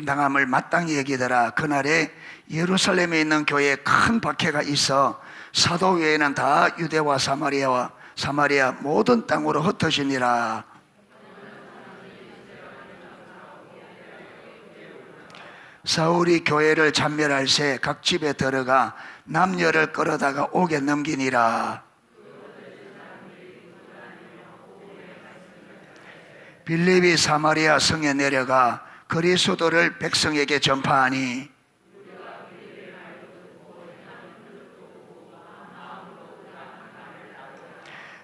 당함을 마땅히 여기더라. 그날에 예루살렘에 있는 교회에 큰 박해가 있어 사도 외에는 다 유대와 사마리아 모든 땅으로 흩어지니라. 사울이 교회를 참멸할새 각 집에 들어가 남녀를 끌어다가 옥에 넘기니라. 빌립이 사마리아 성에 내려가 그리스도를 백성에게 전파하니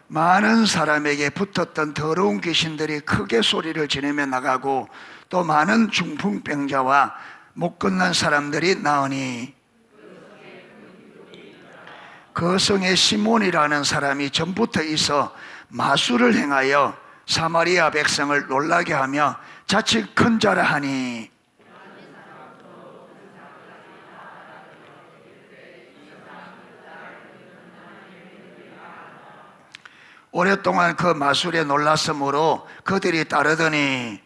많은 사람에게 붙었던 더러운 귀신들이 크게 소리를 지르며 나가고 또 많은 중풍병자와 못 걷는 사람들이 나으니 그 성에 시몬이라는 사람이 전부터 있어 마술을 행하여 사마리아 백성을 놀라게 하며 자칫 큰 자라 하니 오랫동안 그 마술에 놀랐으므로 그들이 따르더니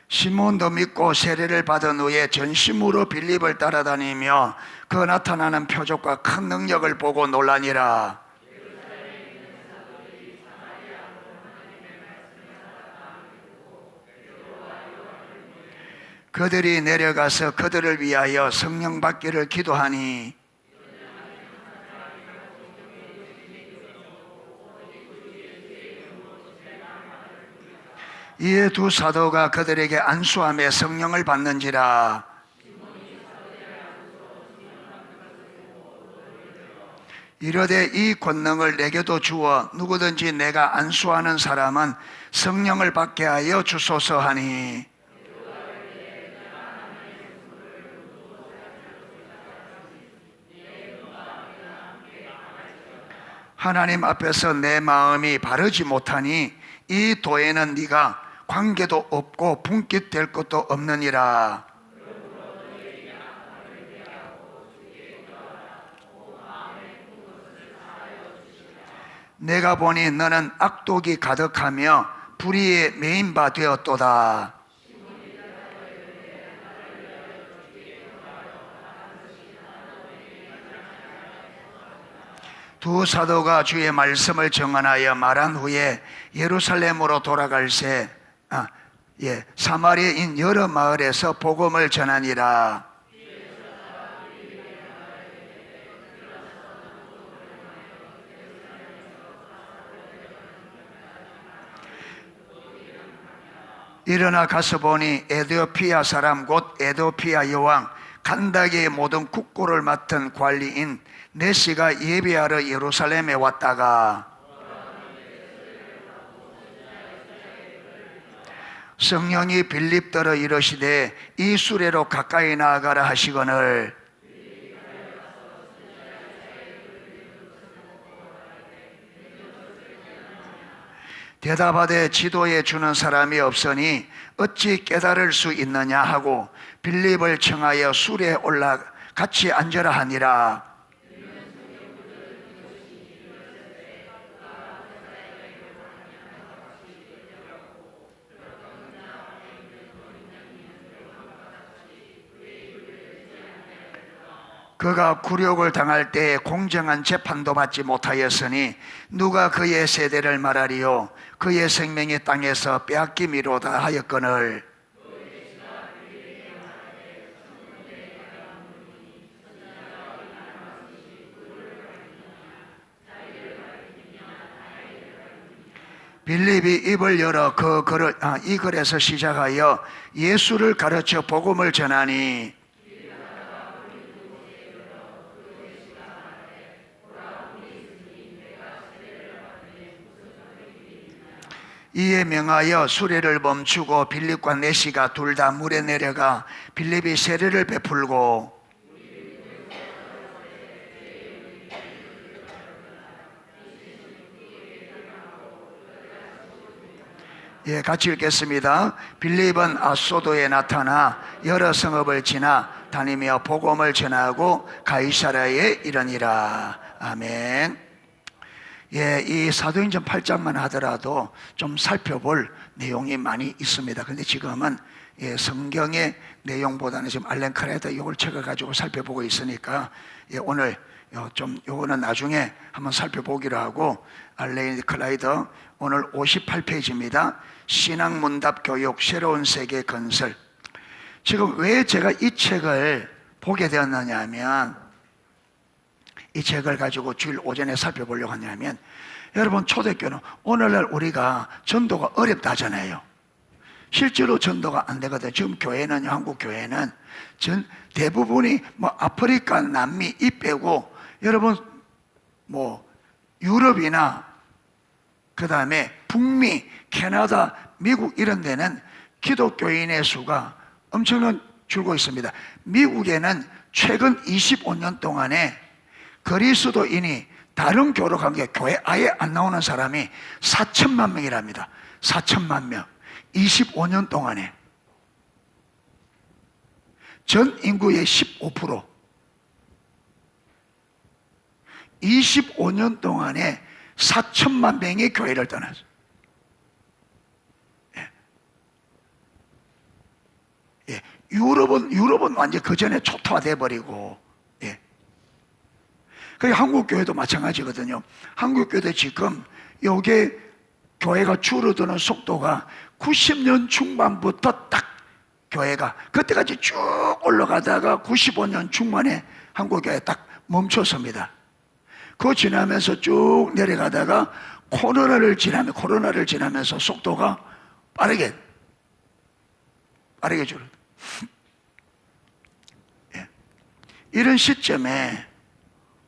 시몬도 믿고 세례를 받은 후에 전심으로 빌립을 따라다니며 그 나타나는 표적과 큰 능력을 보고 놀라니라. 그들이 내려가서 그들을 위하여 성령 받기를 기도하니 이에 두 사도가 그들에게 안수하며 성령을 받는지라. 이르되 이 권능을 내게도 주어 누구든지 내가 안수하는 사람은 성령을 받게 하여 주소서 하니 하나님 앞에서 내 마음이 바르지 못하니 이 도에는 네가 관계도 없고 분깃될 것도 없느니라. 내가 보니 너는 악독이 가득하며 불의에 매인 바 되었도다. 두 사도가 주의 말씀을 정언하여 말한 후에 예루살렘으로 돌아갈새 사마리아인 여러 마을에서 복음을 전하니라. 일어나 가서 보니 에티오피아 사람 곧 에티오피아 여왕 간다게의 모든 국고를 맡은 관리인 네시가 예배하러 예루살렘에 왔다가 성령이 빌립더러 이르시되 이 수레로 가까이 나아가라 하시거늘 대답하되 지도해 주는 사람이 없으니 어찌 깨달을 수 있느냐 하고 빌립을 청하여 수레에 올라 같이 앉으라 하니라. 그가 굴욕을 당할 때에 공정한 재판도 받지 못하였으니 누가 그의 세대를 말하리요. 그의 생명이 땅에서 빼앗김이로다 하였거늘 빌립이 입을 열어 이 글에서 시작하여 예수를 가르쳐 복음을 전하니 이에 명하여 수레를 멈추고 빌립과 네시가 둘 다 물에 내려가 빌립이 세례를 베풀고 같이 읽겠습니다. 빌립은 아소도에 나타나 여러 성읍을 지나 다니며 복음을 전하고 가이사랴에 이르니라. 아멘. 예, 이 사도행전 8장만 하더라도 좀 살펴볼 내용이 많이 있습니다. 그런데 지금은 예, 성경의 내용보다는 지금 알렌 크라이더 이걸 책을 가지고 살펴보고 있으니까 예, 오늘 좀 요거는 나중에 한번 살펴보기로 하고, 알렌 크라이더 오늘 58페이지입니다. 신앙문답 교육 새로운 세계 건설. 지금 왜 제가 이 책을 보게 되었느냐 하면, 이 책을 가지고 주일 오전에 살펴보려고 하냐면, 여러분 초대교는 오늘날 우리가 전도가 어렵다 하잖아요. 실제로 전도가 안 되거든요. 지금 교회는, 한국 교회는 대부분이 뭐 아프리카, 남미 이 빼고 여러분 뭐 유럽이나 그 다음에 북미, 캐나다, 미국 이런 데는 기독교인의 수가 엄청난 줄고 있습니다. 미국에는 최근 25년 동안에 그리스도인이 다른 교로 간 게 교회 아예 안 나오는 사람이 4천만 명이랍니다. 4천만 명. 25년 동안에. 전 인구의 15%. 25년 동안에 4천만 명이 교회를 떠났어요. 예. 예. 유럽은 완전 그 전에 초토화돼 버리고, 예. 그 한국 교회도 마찬가지거든요. 한국 교회도 지금 요게 교회가 줄어드는 속도가 90년 중반부터 딱 교회가 그때까지 쭉 올라가다가 95년 중반에 한국 교회 딱 멈췄습니다. 그거 지나면서 쭉 내려가다가 코로나를 지나면서 속도가 빠르게 줄어. 예. 이런 시점에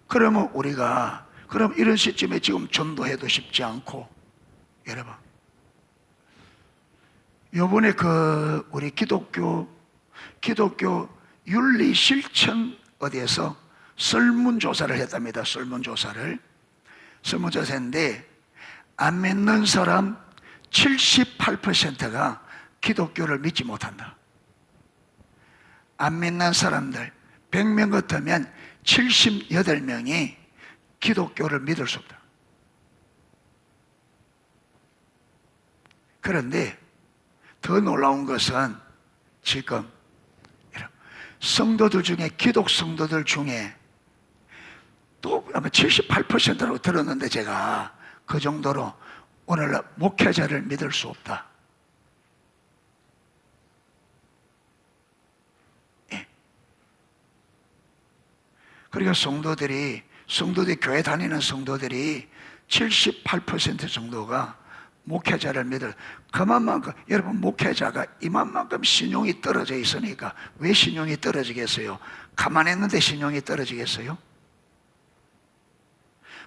그러면 우리가 이런 시점에 지금 전도해도 쉽지 않고, 여러분 요번에 우리 기독교 윤리 실천 어디에서 설문조사를 했답니다. 설문조사를 했는데 안 믿는 사람 78%가 기독교를 믿지 못한다. 안 믿는 사람들 100명 같으면 78명이 기독교를 믿을 수 없다. 그런데 더 놀라운 것은 지금 성도들 중에, 기독 성도들 중에 또 아마 78%라고 들었는데, 제가 그 정도로 오늘날 목회자를 믿을 수 없다. 예. 그러니까 성도들이 교회 다니는 성도들이 78% 정도가 목회자를 믿을, 그만큼 여러분 목회자가 이만큼 신용이 떨어져 있으니까 왜 신용이 떨어지겠어요? 가만히 있는데 신용이 떨어지겠어요?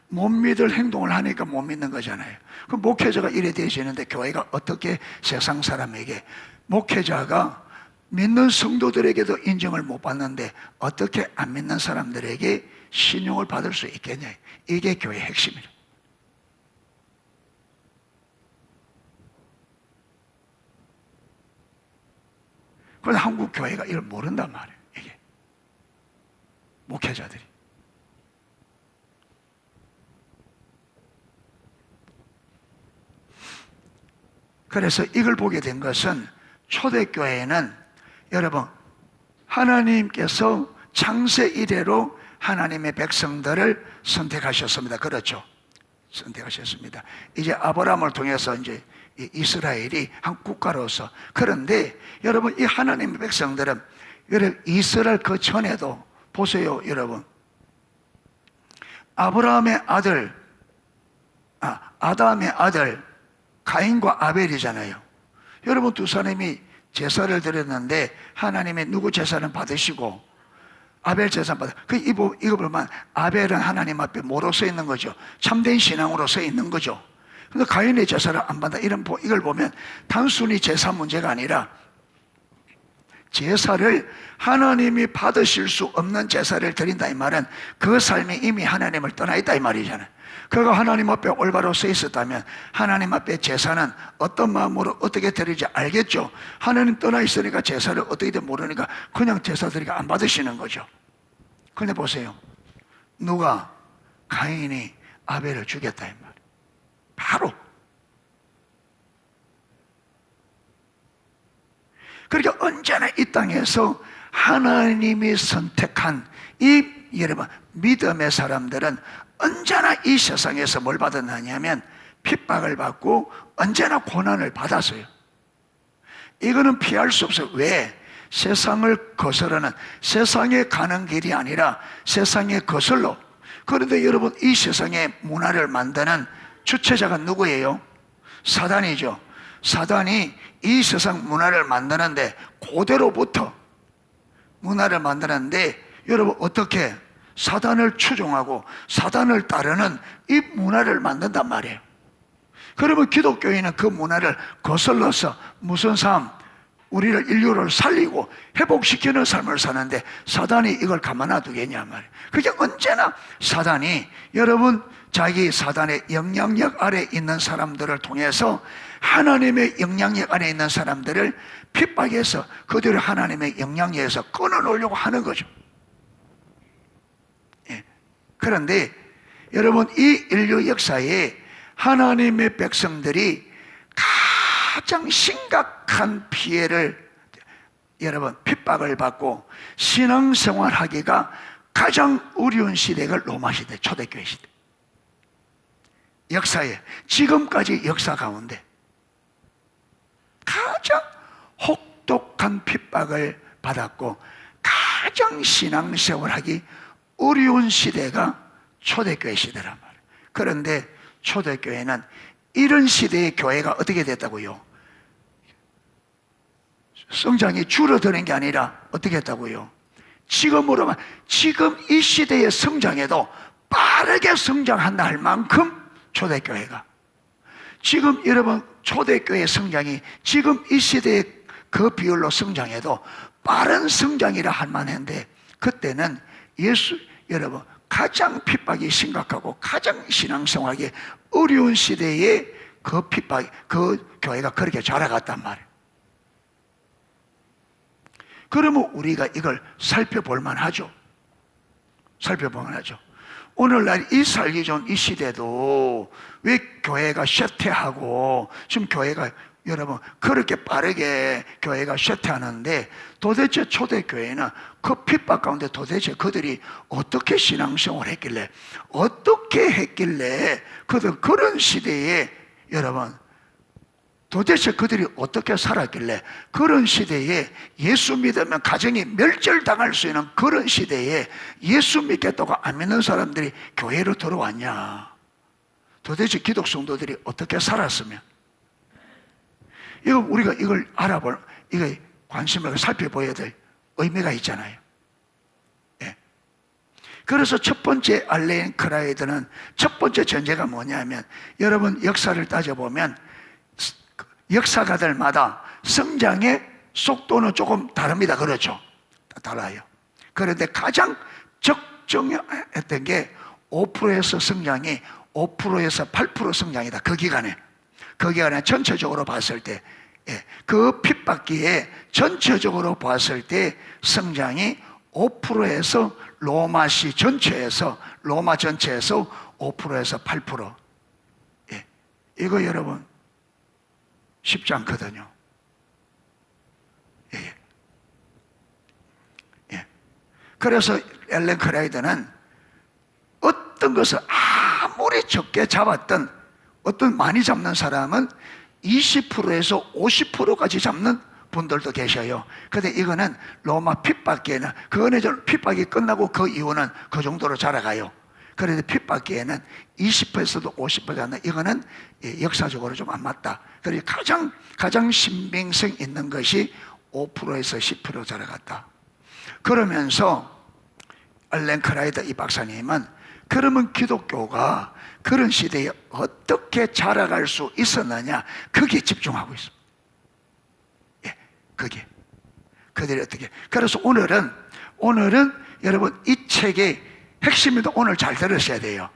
못 믿을 행동을 하니까 못 믿는 거잖아요. 그럼 목회자가 이래 되시는데 교회가 어떻게 세상 사람에게, 목회자가 믿는 성도들에게도 인정을 못 받는데 어떻게 안 믿는 사람들에게 신용을 받을 수 있겠냐. 이게 교회의 핵심이에요. 그런데 한국 교회가 이걸 모른단 말이에요. 이게 목회자들이. 그래서 이걸 보게 된 것은, 초대교회는 여러분 하나님께서 창세 이래로 하나님의 백성들을 선택하셨습니다. 그렇죠? 선택하셨습니다. 이제 아브라함을 통해서 이제 이스라엘이 한 국가로서. 그런데 여러분 이 하나님의 백성들은, 여러분 이스라엘 그 전에도 보세요. 여러분 아브라함의 아들, 아담의 아들 가인과 아벨이잖아요. 여러분 두 사람이 제사를 드렸는데 하나님의 누구 제사는 받으시고 아벨 제사 받아. 이거 보면 아벨은 하나님 앞에 뭐로 서 있는 거죠? 참된 신앙으로 서 있는 거죠. 근데 가인의 제사를 안 받아. 이걸 보면 단순히 제사 문제가 아니라 제사를 하나님이 받으실 수 없는 제사를 드린다 이 말은 그 삶이 이미 하나님을 떠나 있다 이 말이잖아요. 그가 하나님 앞에 올바로 서 있었다면 하나님 앞에 제사는 어떤 마음으로 어떻게 드리지 알겠죠. 하나님 떠나 있으니까 제사를 어떻게든 모르니까 그냥 제사 드리니까 안 받으시는 거죠. 근데 보세요, 가인이 아벨을 죽였다 이 말이에요. 바로. 그러니까 언제나 이 땅에서 하나님이 선택한 이 여러분 믿음의 사람들은 언제나 이 세상에서 뭘 받았느냐면 핍박을 받고 언제나 고난을 받았어요. 이거는 피할 수 없어요. 왜? 세상을 거스르는, 세상에 가는 길이 아니라 세상에 거슬러. 그런데 여러분 이 세상의 문화를 만드는 주체자가 누구예요? 사단이죠. 사단이 이 세상 문화를 만드는데, 그대로부터 문화를 만드는데 여러분 어떻게 사단을 추종하고 사단을 따르는 이 문화를 만든단 말이에요. 그러면 기독교인은 그 문화를 거슬러서 무슨 삶? 우리를 인류를 살리고 회복시키는 삶을 사는데 사단이 이걸 가만 놔두겠냐 말이에요. 그게 언제나 사단이 여러분 자기 사단의 영향력 아래 있는 사람들을 통해서 하나님의 영향력 안에 있는 사람들을 핍박해서 그들을 하나님의 영향력에서 끊어놓으려고 하는 거죠. 예. 그런데 여러분 이 인류 역사에 하나님의 백성들이 가장 심각한 피해를 여러분 핍박을 받고 신앙생활하기가 가장 어려운 시대가 로마 시대, 초대교회 시대. 역사에 지금까지 역사 가운데 가장 혹독한 핍박을 받았고 가장 신앙생활하기 어려운 시대가 초대교회 시대란 말이에요. 그런데 초대교회는 이런 시대의 교회가 어떻게 됐다고요? 성장이 줄어드는 게 아니라 어떻게 했다고요? 지금으로만, 지금 이 시대의 성장에도 빠르게 성장한다 할 만큼 초대교회가, 지금 여러분 초대교회 성장이 지금 이 시대의 그 비율로 성장해도 빠른 성장이라 할 만한데, 그때는 여러분 가장 핍박이 심각하고 가장 신앙생활하기 어려운 시대에 그 핍박, 그 교회가 그렇게 자라갔단 말이에요. 그러면 우리가 이걸 살펴볼 만하죠. 살펴볼 만하죠. 오늘날 이 살기 좋은 이 시대도 왜 교회가 쇠퇴하고, 지금 교회가 여러분 그렇게 빠르게 교회가 쇠퇴하는데, 도대체 초대교회는 그 핍박 가운데 도대체 그들이 어떻게 신앙생활을 했길래, 어떻게 했길래 그들 그런 시대에 여러분 도대체 그들이 어떻게 살았길래 그런 시대에 예수 믿으면 가정이 멸절당할 수 있는 그런 시대에 예수 믿겠다고 안 믿는 사람들이 교회로 들어왔냐? 도대체 기독 성도들이 어떻게 살았으면, 이거 우리가 이걸 알아볼, 이거 관심을 살펴봐야 될 의미가 있잖아요. 예. 그래서 첫 번째 알렌 크라이드는 첫 번째 전제가 뭐냐면, 여러분 역사를 따져보면 역사가들마다 성장의 속도는 조금 다릅니다. 그렇죠? 달라요. 그런데 가장 적정했던 게 5%에서 성장이 5%에서 8% 성장이다. 그 기간에 전체적으로 봤을 때, 예, 그 핍박기에 전체적으로 봤을 때 성장이 5%에서 로마시 전체에서, 로마 전체에서 5%에서 8%. 예, 이거 여러분 쉽지 않거든요. 예. 예. 그래서 엘렌 크라이드는 어떤 것을 아무리 적게 잡았던, 어떤 많이 잡는 사람은 20%에서 50%까지 잡는 분들도 계셔요. 근데 이거는 로마 핍박기에는, 그거는 핍박이 끝나고 그 이후는 그 정도로 자라가요. 그런데 핍박기에는 20%에서도 50% 잡는, 이거는 역사적으로 좀 안 맞다. 그래서 가장 신빙성 있는 것이 5%에서 10% 자라갔다. 그러면서 엘렌 크라이더 이 박사님은, 그러면 기독교가 그런 시대에 어떻게 자라갈 수 있었느냐, 거기에 집중하고 있습니다. 예, 거기에. 그들이 어떻게. 그래서 오늘은 여러분 이 책의 핵심도 오늘 잘 들으셔야 돼요.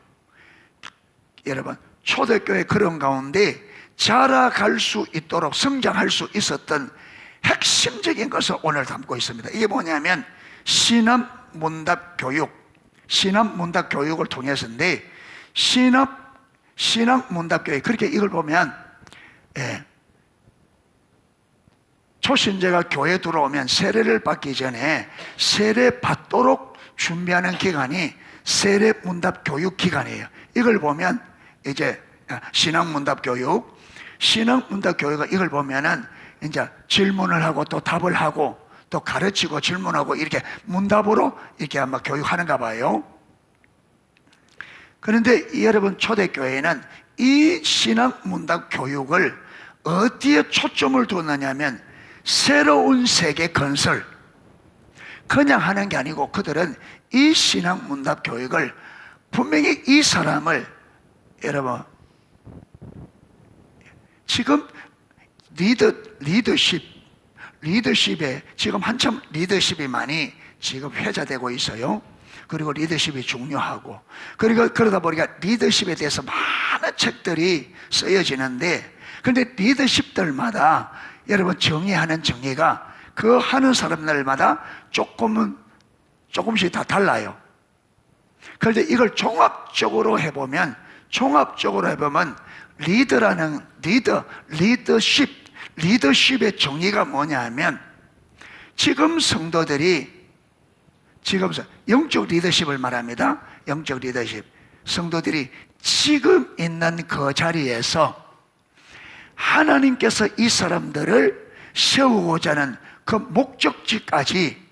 여러분 초대교회 그런 가운데 자라갈 수 있도록 성장할 수 있었던 핵심적인 것을 오늘 담고 있습니다. 이게 뭐냐면 신앙문답 교육, 신앙문답 교육을 통해서인데, 신학문답교회, 그렇게 이걸 보면, 초신자가 교회 들어오면 세례를 받기 전에 세례 받도록 준비하는 기간이 세례문답교육 기간이에요. 이걸 보면 이제 신학문답교육, 신학문답교육은 이걸 보면은 이제 질문을 하고 또 답을 하고 또 가르치고 질문하고 이렇게 문답으로 이렇게 아마 교육하는가 봐요. 그런데 여러분, 초대교회는 이 신학문답교육을 어디에 초점을 두느냐면 새로운 세계 건설, 그냥 하는 게 아니고 그들은 이 신학문답 교육을 분명히 이 사람을, 여러분, 지금 리더십에 지금 한참 리더십이 많이 지금 회자되고 있어요. 그리고 리더십이 중요하고, 그리고 그러다 보니까 리더십에 대해서 많은 책들이 쓰여지는데, 그런데 리더십들마다 여러분 정의하는 정의가 그 하는 사람들마다 조금씩 다 달라요. 그런데 이걸 종합적으로 해보면 리더십의 정의가 뭐냐 하면, 지금 성도들이, 지금 영적 리더십을 말합니다. 영적 리더십. 성도들이 지금 있는 그 자리에서 하나님께서 이 사람들을 세우고자 하는 그 목적지까지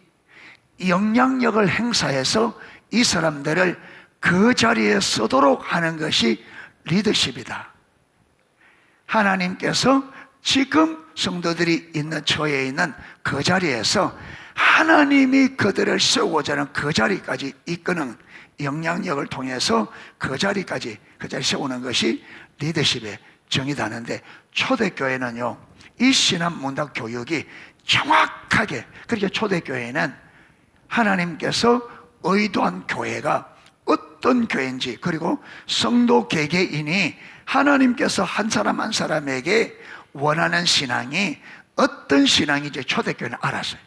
영향력을 행사해서 이 사람들을 그 자리에 서도록 하는 것이 리더십이다. 하나님께서 지금 성도들이 있는 처해 있는 그 자리에서 하나님이 그들을 세우고자 하는 그 자리까지 이끄는 영향력을 통해서 그 자리 세우는 것이 리더십의 정의다는데, 초대교회는요, 이 신학문답 교육이 정확하게, 그렇게 초대교회는 하나님께서 의도한 교회가 어떤 교회인지, 그리고 성도 개개인이 하나님께서 한 사람 한 사람에게 원하는 신앙이 어떤 신앙인지 초대교회는 알았어요.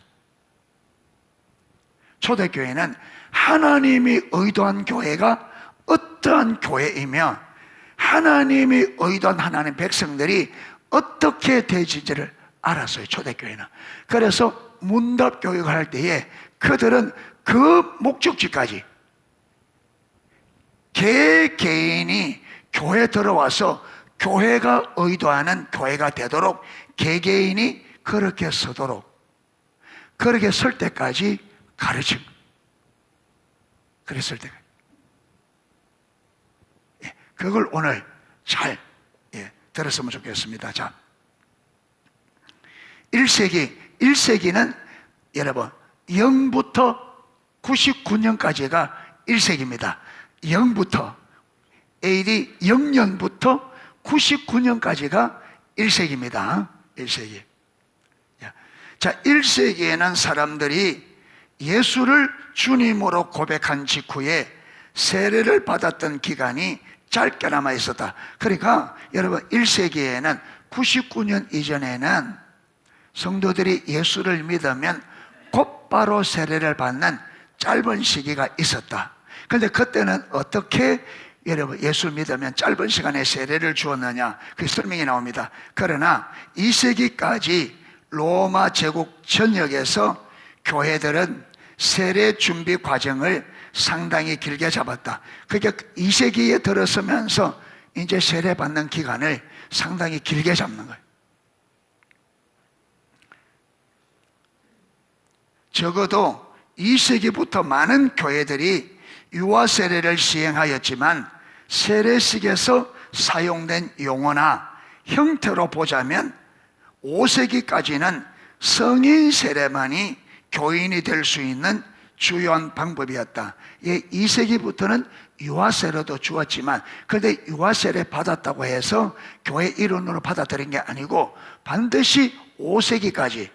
초대교회는 하나님이 의도한 교회가 어떠한 교회이며 하나님이 의도한 하나님 백성들이 어떻게 되지를 알았어요. 초대교회는. 그래서 문답 교육을 할 때에 그들은 그 목적지까지 개개인이 교회 들어와서 교회가 의도하는 교회가 되도록 개개인이 그렇게 서도록, 그렇게 설 때까지 가르침. 그랬을 때까지. 그걸 오늘 잘 들었으면 좋겠습니다. 자, 1세기는 여러분 0부터 99년까지가 1세기입니다. 0부터 AD 0년부터 99년까지가 1세기입니다. 1세기. 자, 1세기에는 사람들이 예수를 주님으로 고백한 직후에 세례를 받았던 기간이 짧게나마 있었다. 그러니까 여러분, 1세기에는 99년 이전에는 성도들이 예수를 믿으면 곧바로 세례를 받는 짧은 시기가 있었다. 그런데 그때는 어떻게 여러분 예수를 믿으면 짧은 시간에 세례를 주었느냐, 그 설명이 나옵니다. 그러나 2세기까지 로마 제국 전역에서 교회들은 세례 준비 과정을 상당히 길게 잡았다. 그러니까 2세기에 들어서면서 이제 세례 받는 기간을 상당히 길게 잡는 거예요. 적어도 2세기부터 많은 교회들이 유아 세례를 시행하였지만 세례식에서 사용된 용어나 형태로 보자면 5세기까지는 성인 세례만이 교인이 될 수 있는 주요한 방법이었다. 2세기부터는 유아세례도 주었지만, 그런데 유아세례 받았다고 해서 교회 일원으로 받아들인 게 아니고 반드시 5세기까지,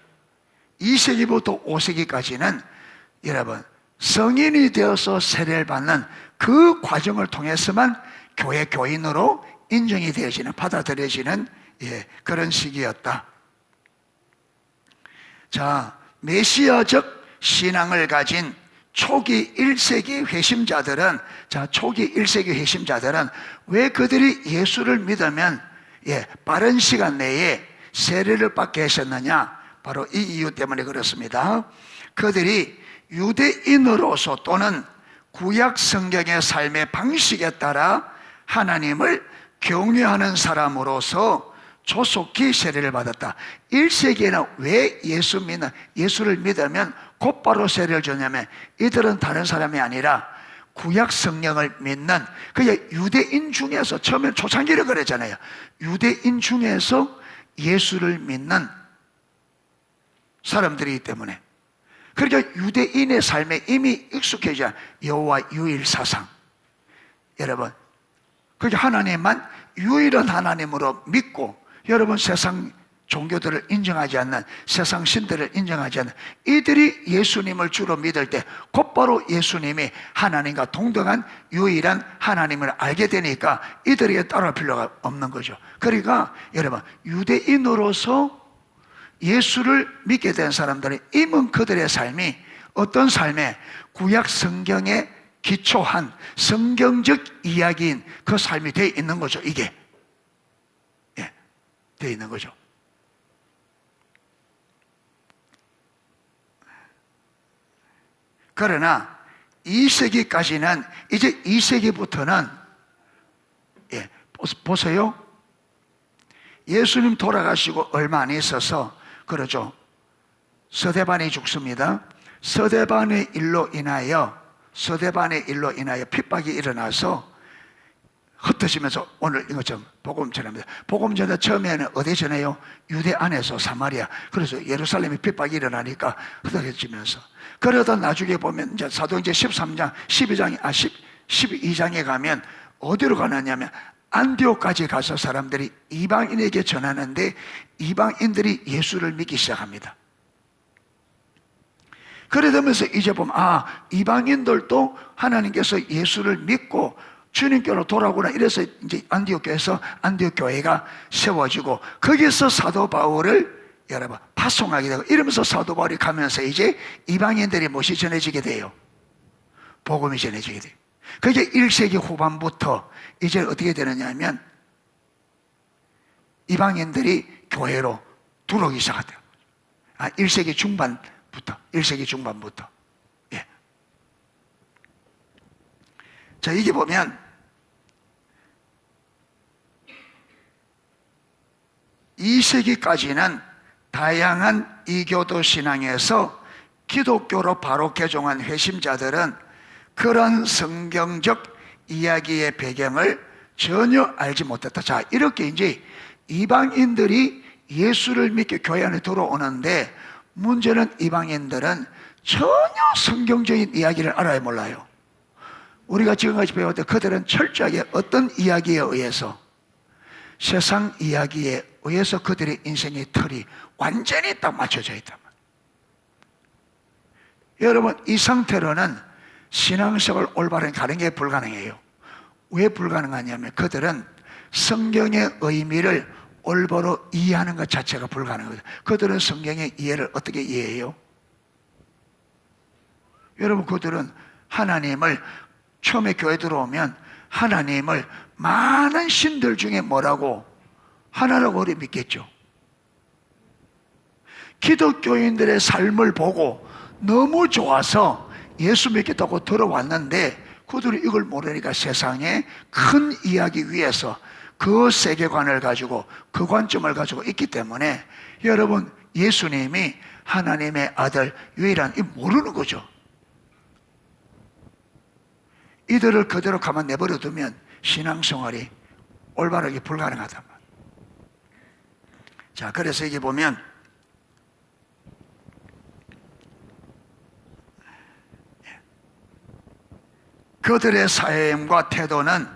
2세기부터 5세기까지는 여러분 성인이 되어서 세례를 받는 그 과정을 통해서만 교회 교인으로 인정이 되어지는, 받아들여지는 그런 시기였다. 자, 메시아적 신앙을 가진 초기 1세기 회심자들은, 자, 초기 1세기 회심자들은 왜 그들이 예수를 믿으면 빠른 시간 내에 세례를 받게 하셨느냐? 바로 이 이유 때문에 그렇습니다. 그들이 유대인으로서 또는 구약 성경의 삶의 방식에 따라 하나님을 경외하는 사람으로서 조속히 세례를 받았다. 1세기에는 왜 예수를 믿으면 곧바로 세례를 줬냐면, 이들은 다른 사람이 아니라 구약 성경을 믿는, 그게 유대인 중에서, 처음에 초창기를 그랬잖아요. 유대인 중에서 예수를 믿는 사람들이기 때문에, 그러니까 유대인의 삶에 이미 익숙해져. 여호와 유일 사상, 여러분, 그게 하나님만 유일한 하나님으로 믿고, 여러분, 세상 종교들을 인정하지 않는, 세상 신들을 인정하지 않는 이들이 예수님을 주로 믿을 때 곧바로 예수님이 하나님과 동등한 유일한 하나님을 알게 되니까 이들에게 따라올 필요가 없는 거죠. 그러니까 여러분, 유대인으로서 예수를 믿게 된 사람들은 이미 그들의 삶이 어떤 삶에 구약 성경에 기초한 성경적 이야기인 그 삶이 되어 있는 거죠. 이게 되어 있는 거죠. 그러나 2세기까지는, 이제 2세기부터는 보세요. 예수님 돌아가시고 얼마 안 있어서, 그러죠, 서대반이 죽습니다. 서대반의 일로 인하여 핍박이 일어나서 흩어지면서 오늘 이것처럼 복음 전합니다. 복음 전에 처음에는 어디 전해요? 유대 안에서 사마리아. 그래서 예루살렘에 핍박이 일어나니까 흩어지면서, 그러다 나중에 보면 이제 사도행전 13장, 12장에 가면 어디로 가느냐면 안디옥까지 가서 사람들이 이방인에게 전하는데 이방인들이 예수를 믿기 시작합니다. 그러면서 이제 보면 이방인들도 하나님께서 예수를 믿고 주님께로 돌아오구나. 이래서 이제 안디옥 교회가 세워지고, 거기서 사도 바울을 여러분 파송하게 되고, 이러면서 사도 바울이 가면서 이제 이방인들이 무엇이 전해지게 돼요? 복음이 전해지게 돼요. 그게 1세기 후반부터 이제 어떻게 되느냐 하면 이방인들이 교회로 들어오기 시작하대요. 1세기 중반부터. 예. 자, 이게 보면 (2세기까지는) 다양한 이교도 신앙에서 기독교로 바로 개종한 회심자들은 그런 성경적 이야기의 배경을 전혀 알지 못했다. 자, 이렇게 이제 이방인들이 예수를 믿게 교회 안에 들어오는데, 문제는 이방인들은 전혀 성경적인 이야기를 알아야 몰라요. 우리가 지금까지 배울 때 그들은 철저하게 어떤 이야기에 의해서, 세상 이야기에 의해서 그들의 인생의 틀이 완전히 딱 맞춰져 있단 말이에요. 여러분, 이 상태로는 신앙생활 올바르게 가는 게 불가능해요. 왜 불가능하냐면 그들은 성경의 의미를 올바로 이해하는 것 자체가 불가능해요. 그들은 성경의 이해를 어떻게 이해해요? 여러분, 그들은 하나님을, 처음에 교회 들어오면 하나님을 많은 신들 중에 뭐라고? 하나라고 믿겠죠. 기독교인들의 삶을 보고 너무 좋아서 예수 믿겠다고 들어왔는데, 그들이 이걸 모르니까 세상의 큰 이야기 위에서 그 세계관을 가지고, 그 관점을 가지고 있기 때문에 여러분, 예수님이 하나님의 아들 유일한, 이 모르는 거죠. 이들을 그대로 가만 내버려 두면 신앙생활이 올바르게 불가능하단 말이에요. 자, 그래서 이게 보면 그들의 사회행과 태도는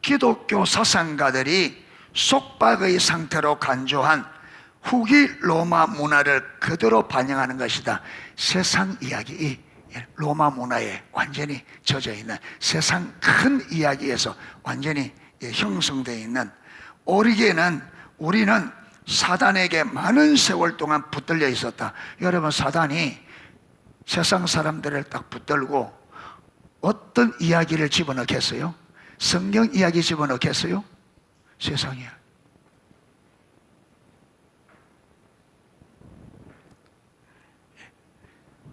기독교 사상가들이 속박의 상태로 간주한 후기 로마 문화를 그대로 반영하는 것이다. 세상 이야기, 로마 문화에 완전히 젖어 있는, 세상 큰 이야기에서 완전히 형성되어 있는, 오리게는 우리는 사단에게 많은 세월 동안 붙들려 있었다. 여러분, 사단이 세상 사람들을 딱 붙들고 어떤 이야기를 집어넣겠어요? 성경 이야기 집어넣겠어요? 세상 이야기.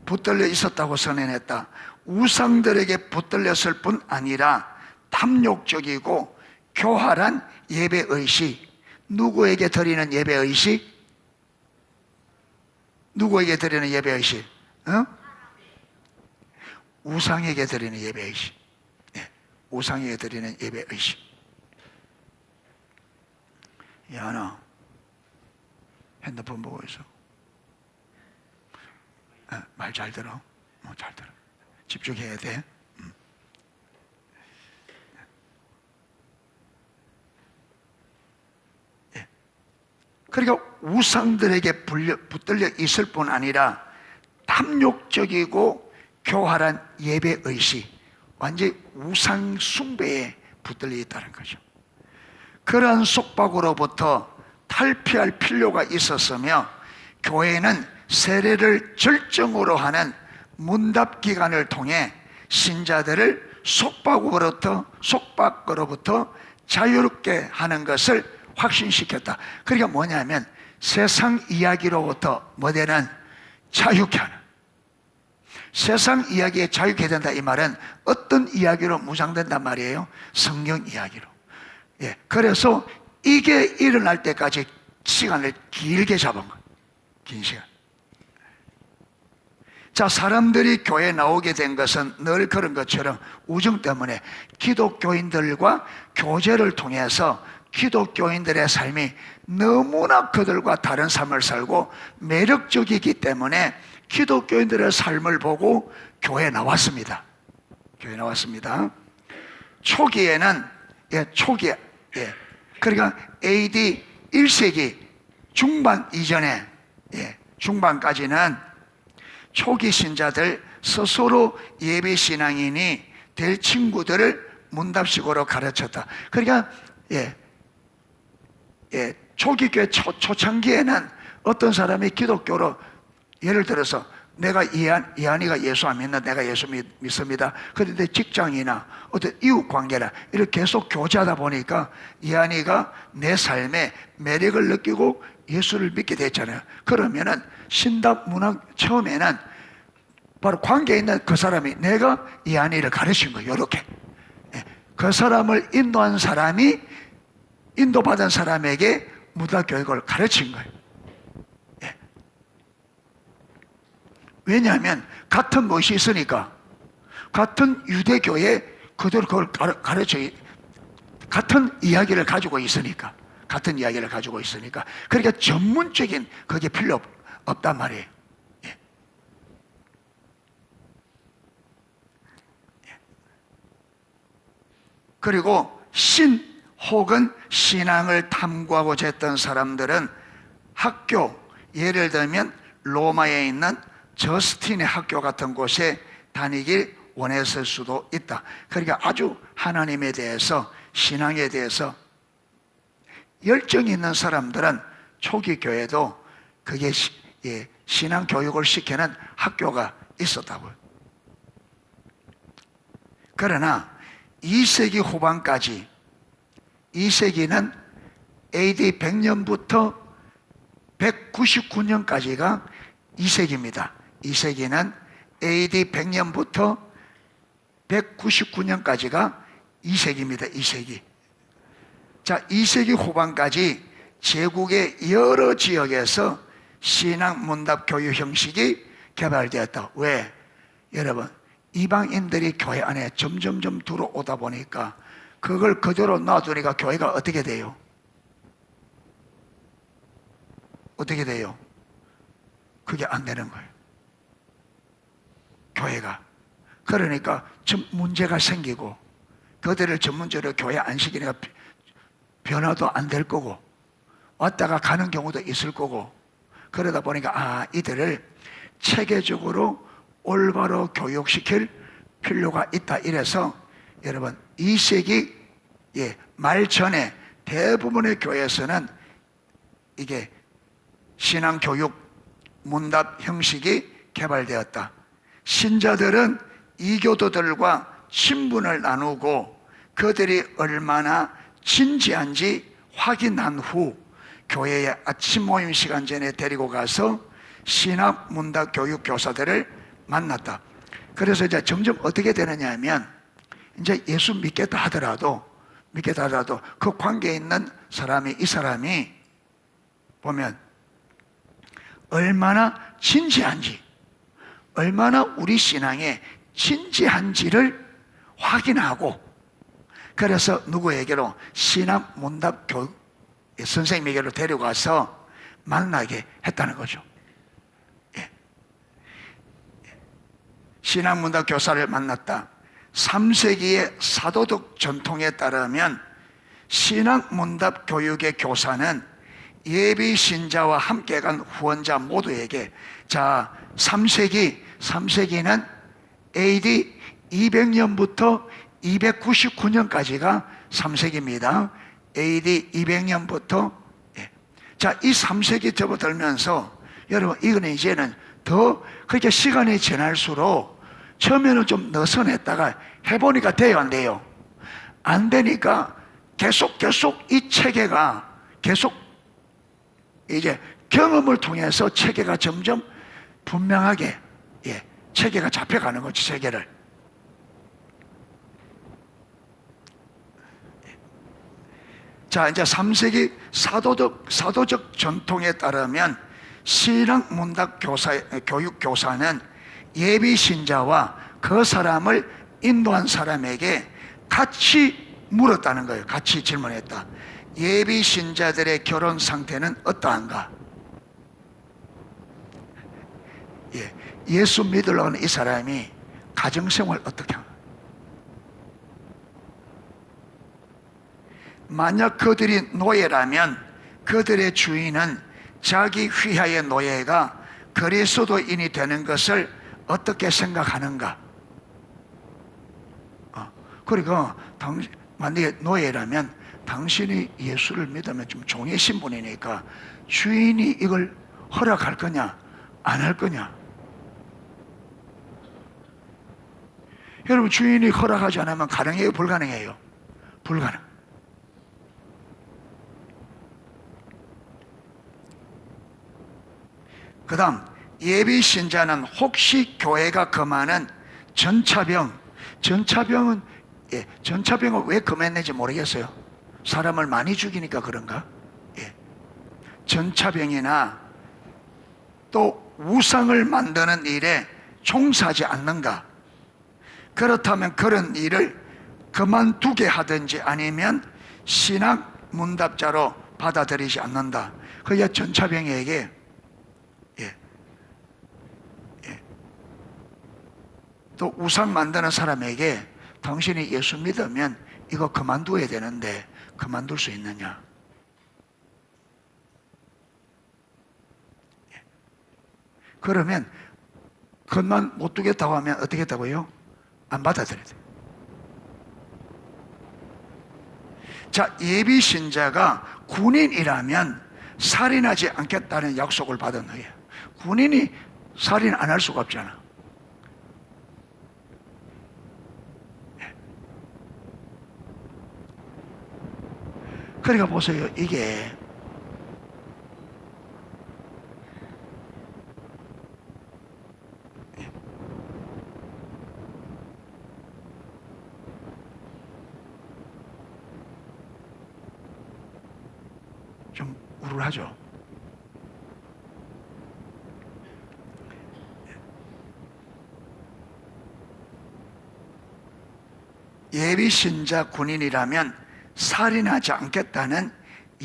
붙들려 있었다고 선언했다. 우상들에게 붙들렸을 뿐 아니라 탐욕적이고 교활한 예배의식. 누구에게 드리는 예배의식? 누구에게 드리는 예배의식? 우상에게 드리는 예배의식. 네, 우상에게 드리는 예배의식. 야나 핸드폰 보고 있어. 말 잘 들어. 잘 들어. 집중해야 돼. 그러니까 우상들에게 붙들려 있을 뿐 아니라 탐욕적이고 교활한 예배의식, 완전히 우상 숭배에 붙들려 있다는 거죠. 그러한 속박으로부터 탈피할 필요가 있었으며 교회는 세례를 절정으로 하는 문답 기간을 통해 신자들을 속박으로부터 자유롭게 하는 것을 확신시켰다. 그러니까 뭐냐면 세상 이야기로부터 뭐되는 자유케 하는, 세상 이야기에 자유케 된다. 이 말은 어떤 이야기로 무장된단 말이에요? 성경 이야기로. 예, 그래서 이게 일어날 때까지 시간을 길게 잡은 거예요. 긴 시간. 자, 사람들이 교회에 나오게 된 것은 늘 그런 것처럼 우정 때문에 기독교인들과 교제를 통해서 기독교인들의 삶이 너무나 그들과 다른 삶을 살고 매력적이기 때문에 기독교인들의 삶을 보고 교회에 나왔습니다. 교회에 나왔습니다. 초기에는, 그러니까 AD 1세기 중반 이전에, 중반까지는 초기 신자들 스스로 예배신앙인이 될 친구들을 문답식으로 가르쳤다. 그러니까 초기 교회 초창기에는 어떤 사람이 기독교로, 예를 들어서 내가 이한이가 예수 안 믿나, 내가 예수 믿습니다. 그런데 직장이나 어떤 이웃 관계나 이렇게 계속 교제하다 보니까 이한이가 내 삶에 매력을 느끼고 예수를 믿게 됐잖아요. 그러면은 신답 문학 처음에는 바로 관계에 있는 그 사람이 내가 이한이를 가르친 거예요. 이렇게 그 사람을 인도한 사람이 인도받은 사람에게 무당 교육을 가르친 거예요. 왜냐하면 같은 것이 있으니까, 같은 유대교에 그대로 그걸 가르쳐, 같은 이야기를 가지고 있으니까, 그러니까 전문적인 그게 필요 없단 말이에요. 그리고 혹은 신앙을 탐구하고자 했던 사람들은 학교, 예를 들면 로마에 있는 저스틴의 학교 같은 곳에 다니길 원했을 수도 있다. 그러니까 아주 하나님에 대해서, 신앙에 대해서 열정이 있는 사람들은 초기 교회도 그게 신앙 교육을 시키는 학교가 있었다고요. 그러나 2세기 후반까지, 2세기는 AD 100년부터 199년까지가 2세기입니다. 2세기는 AD 100년부터 199년까지가 2세기입니다. 2세기. 자, 2세기 후반까지 제국의 여러 지역에서 신앙 문답 교육 형식이 개발되었다. 왜? 여러분, 이방인들이 교회 안에 점점점 들어오다 보니까 그걸 그대로 놔두니까 교회가 어떻게 돼요? 어떻게 돼요? 그게 안 되는 거예요. 교회가. 그러니까 문제가 생기고 그들을 전문적으로 교회 안 시키니까 변화도 안 될 거고 왔다가 가는 경우도 있을 거고, 그러다 보니까 이들을 체계적으로 올바로 교육시킬 필요가 있다. 이래서 여러분 2세기 말 전에 대부분의 교회에서는 이게 신앙교육 문답 형식이 개발되었다. 신자들은 이교도들과 친분을 나누고 그들이 얼마나 진지한지 확인한 후 교회의 아침 모임 시간 전에 데리고 가서 신학 문답 교육 교사들을 만났다. 그래서 이제 점점 어떻게 되느냐 하면 이제 예수 믿겠다 하더라도 그 관계에 있는 사람이, 이 사람이 보면 얼마나 진지한지, 얼마나 우리 신앙에 진지한지를 확인하고, 그래서 누구에게로? 신학 문답 교육 선생님에게로 데려가서 만나게 했다는 거죠. 예. 신학 문답 교사를 만났다. 3세기의 사도적 전통에 따르면 신학 문답 교육의 교사는 예비 신자와 함께 간 후원자 모두에게, 자, 3세기는 AD 200년부터 299년까지가 3세기입니다. AD 200년부터. 자, 이 3세기 접어들면서 여러분, 이거는 이제는 더 그렇게 시간이 지날수록 처음에는 좀 느슨했다가 해보니까 돼요, 안 돼요? 안 되니까 계속 이 체계가 계속 이제 경험을 통해서 체계가 점점 분명하게, 체계가 잡혀가는 거죠, 체계를. 자, 이제 3세기 사도적 전통에 따르면 신학 문답 교육 교사는 예비 신자와 그 사람을 인도한 사람에게 같이 물었다는 거예요. 같이 질문했다. 예비 신자들의 결혼 상태는 어떠한가? 예수 믿으려고 하는 이 사람이 가정생활 어떻게 한가? 만약 그들이 노예라면 그들의 주인은 자기 휘하의 노예가 그리스도인이 되는 것을 어떻게 생각하는가? 그러니까 만약에 노예라면 당신이 예수를 믿으면 좀 종의 신분이니까 주인이 이걸 허락할 거냐 안 할 거냐? 여러분, 주인이 허락하지 않으면 가능해요, 불가능해요? 불가능. 그 다음, 예비 신자는 혹시 교회가 금하는 전차병을 왜 금했는지 모르겠어요. 사람을 많이 죽이니까 그런가? 전차병이나 또 우상을 만드는 일에 종사하지 않는가? 그렇다면 그런 일을 그만두게 하든지 아니면 신학 문답자로 받아들이지 않는다. 그게 전차병에게 또 우상 만드는 사람에게 당신이 예수 믿으면 이거 그만둬야 되는데 그만둘 수 있느냐? 그러면 그만 못 두겠다고 하면 어떻게 했다고요? 안 받아들여야 돼요. 자, 예비 신자가 군인이라면 살인하지 않겠다는 약속을 받은 거예요. 군인이 살인 안 할 수가 없잖아. 그러니까 보세요, 이게 좀 우울하죠. 예비 신자 군인이라면 살인하지 않겠다는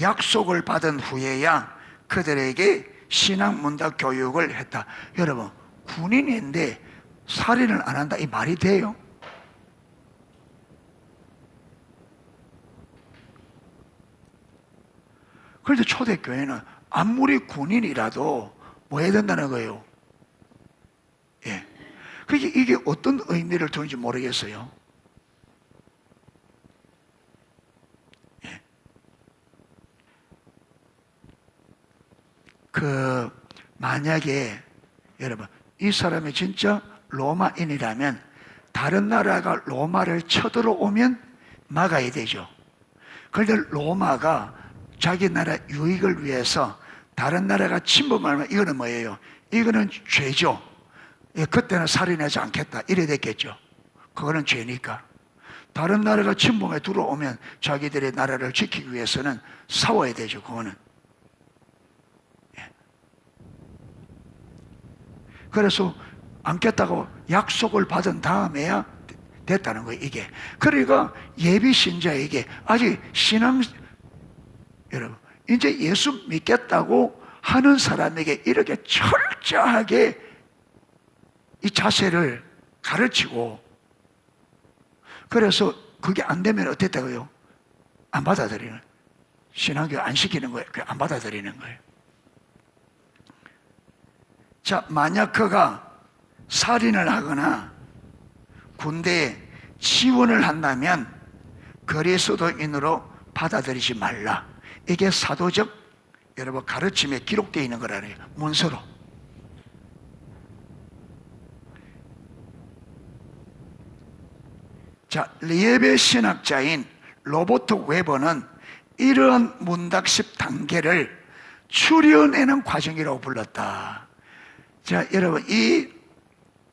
약속을 받은 후에야 그들에게 신학 문답 교육을 했다. 여러분, 군인인데 살인을 안 한다, 이 말이 돼요? 그런데 초대교회는 아무리 군인이라도 뭐 해야 된다는 거예요? 그게 이게 어떤 의미를 두는지 모르겠어요. 만약에 여러분, 이 사람이 진짜 로마인이라면 다른 나라가 로마를 쳐들어오면 막아야 되죠. 그런데 로마가 자기 나라 유익을 위해서 다른 나라가 침범하면 이거는 뭐예요? 이거는 죄죠. 예, 그때는 살인하지 않겠다 이래 됐겠죠. 그거는 죄니까. 다른 나라가 침범에 들어오면 자기들의 나라를 지키기 위해서는 싸워야 되죠. 그거는. 예. 그래서 않겠다고 약속을 받은 다음에야 됐다는 거예요, 이게. 그러니까 예비 신자에게 아직 여러분, 이제 예수 믿겠다고 하는 사람에게 이렇게 철저하게 이 자세를 가르치고, 그래서 그게 안 되면 어땠다고요? 안 받아들이는, 신앙교육 안 시키는 거예요. 안 받아들이는 거예요. 자, 만약 그가 살인을 하거나 군대에 지원을 한다면 그리스도인으로 받아들이지 말라. 이게 사도적 여러분 가르침에 기록되어 있는 거라네요. 문서로. 자, 예배 신학자인 로버트 웨버는 이러한 문답식 단계를 추려내는 과정이라고 불렀다. 자, 여러분, 이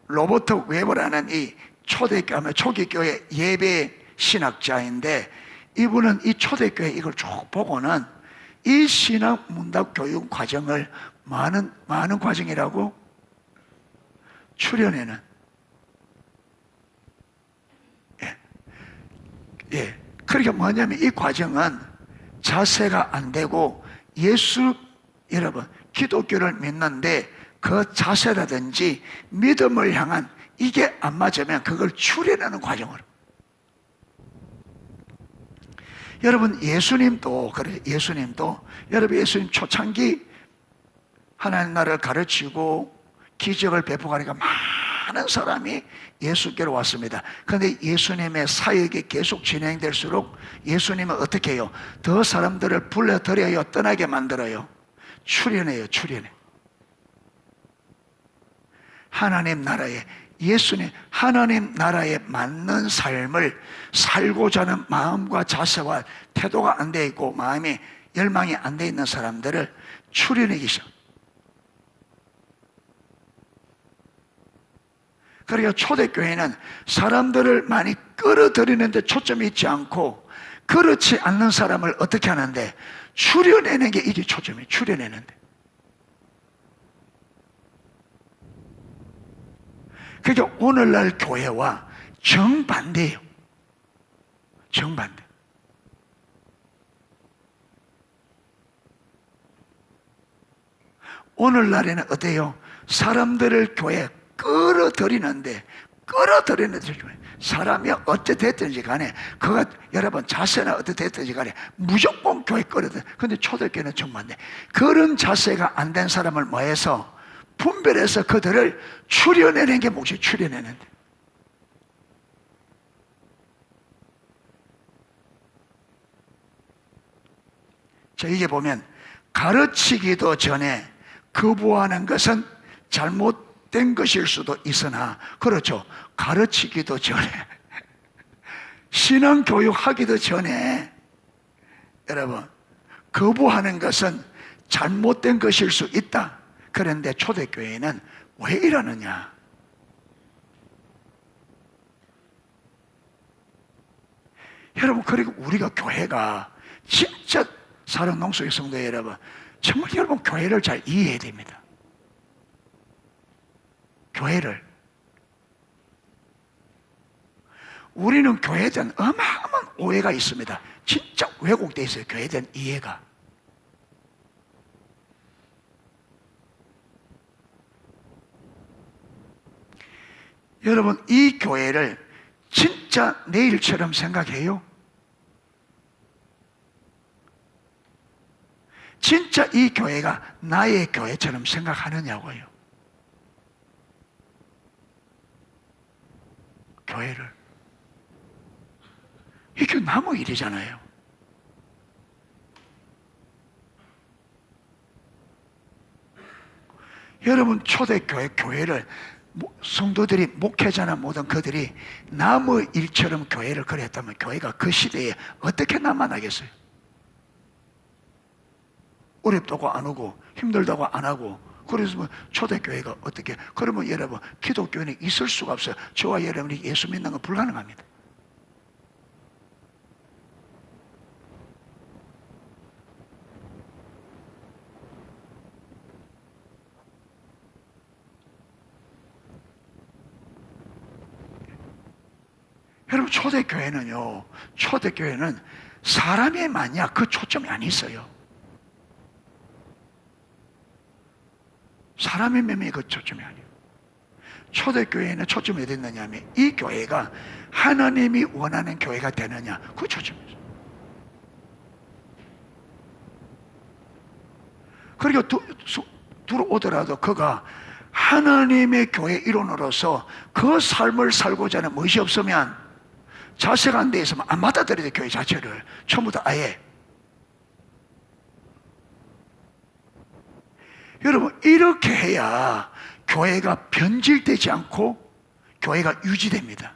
로버트 웨버라는 이 초대교회, 초기교회 예배 신학자인데, 이분은 이 초대교회 이걸 쭉 보고는 이 신학 문답 교육 과정을 많은 과정이라고 추려내는. 예. 그러니까 뭐냐면 이 과정은 자세가 안 되고 여러분, 기독교를 믿는데 그 자세라든지 믿음을 향한 이게 안 맞으면 그걸 추려내는 과정으로. 여러분, 예수님도 그래. 여러분, 예수님 초창기 하나님 나라를 가르치고 기적을 배포하니까 많은 사람이 예수께로 왔습니다. 그런데 예수님의 사역이 계속 진행될수록 예수님은 어떻게 해요? 더 사람들을 불러들여요? 떠나게 만들어요? 추려내요. 하나님 나라에, 하나님 나라에 맞는 삶을 살고자 하는 마음과 자세와 태도가 안 돼 있고 마음이 열망이 안 돼 있는 사람들을 추려내기 시작. 그러니까 초대교회는 사람들을 많이 끌어들이는 데 초점이 있지 않고, 그렇지 않는 사람을 어떻게 하는데 추려내는 게 이게 초점이에요. 추려내는데. 그러니까 오늘날 교회와 정반대예요. 정반대. 오늘날에는 어때요? 사람들을 교회에 끌어들이는데 사람이 어찌 됐든지 간에 그가 여러분 자세나 어찌 됐든지 간에 무조건 교회 끌어들여. 근데 초대교회는 정반대. 그런 자세가 안 된 사람을 뭐해서 분별해서 그들을 추려내는 게 목적이. 추려내는데. 자, 이게 보면 가르치기도 전에 거부하는 것은 잘못된 것일 수도 있으나, 그렇죠, 가르치기도 전에 신앙교육하기도 전에 여러분 거부하는 것은 잘못된 것일 수 있다. 그런데 초대교회는 왜 이러느냐? 여러분, 그리고 우리가 교회가 진짜 사랑농수의 성도 여러분, 정말 여러분 교회를 잘 이해해야 됩니다. 교회를. 우리는 교회에 대한 어마어마한 오해가 있습니다. 진짜 왜곡되어 있어요. 교회에 대한 이해가. 여러분, 이 교회를 진짜 내일처럼 생각해요? 진짜 이 교회가 나의 교회처럼 생각하느냐고요. 교회를. 이게 남의 일이잖아요. 여러분, 초대교회 교회를 성도들이, 목회자나 모든 그들이 나무 일처럼 교회를 그랬다면 교회가 그 시대에 어떻게 남아나겠어요? 어렵다고 안 오고 힘들다고 안 하고, 그래서 뭐 초대교회가 어떻게, 그러면 여러분 기독교는 있을 수가 없어요. 저와 여러분이 예수 믿는 건 불가능합니다. 여러분 초대교회는요, 초대교회는 사람이 많냐 그 초점이 안 있어요. 사람의 매매 그 초점이 아니에요. 초대교회는 초점이 어디 있느냐 하면 이 교회가 하나님이 원하는 교회가 되느냐 그 초점이죠. 그리고 들어오더라도 그가 하나님의 교회 일원으로서 그 삶을 살고자 하는 무엇이 없으면, 자세가 안 돼 있으면 안 받아들여야 돼. 교회 자체를 처음부터 아예. 여러분 이렇게 해야 교회가 변질되지 않고 교회가 유지됩니다.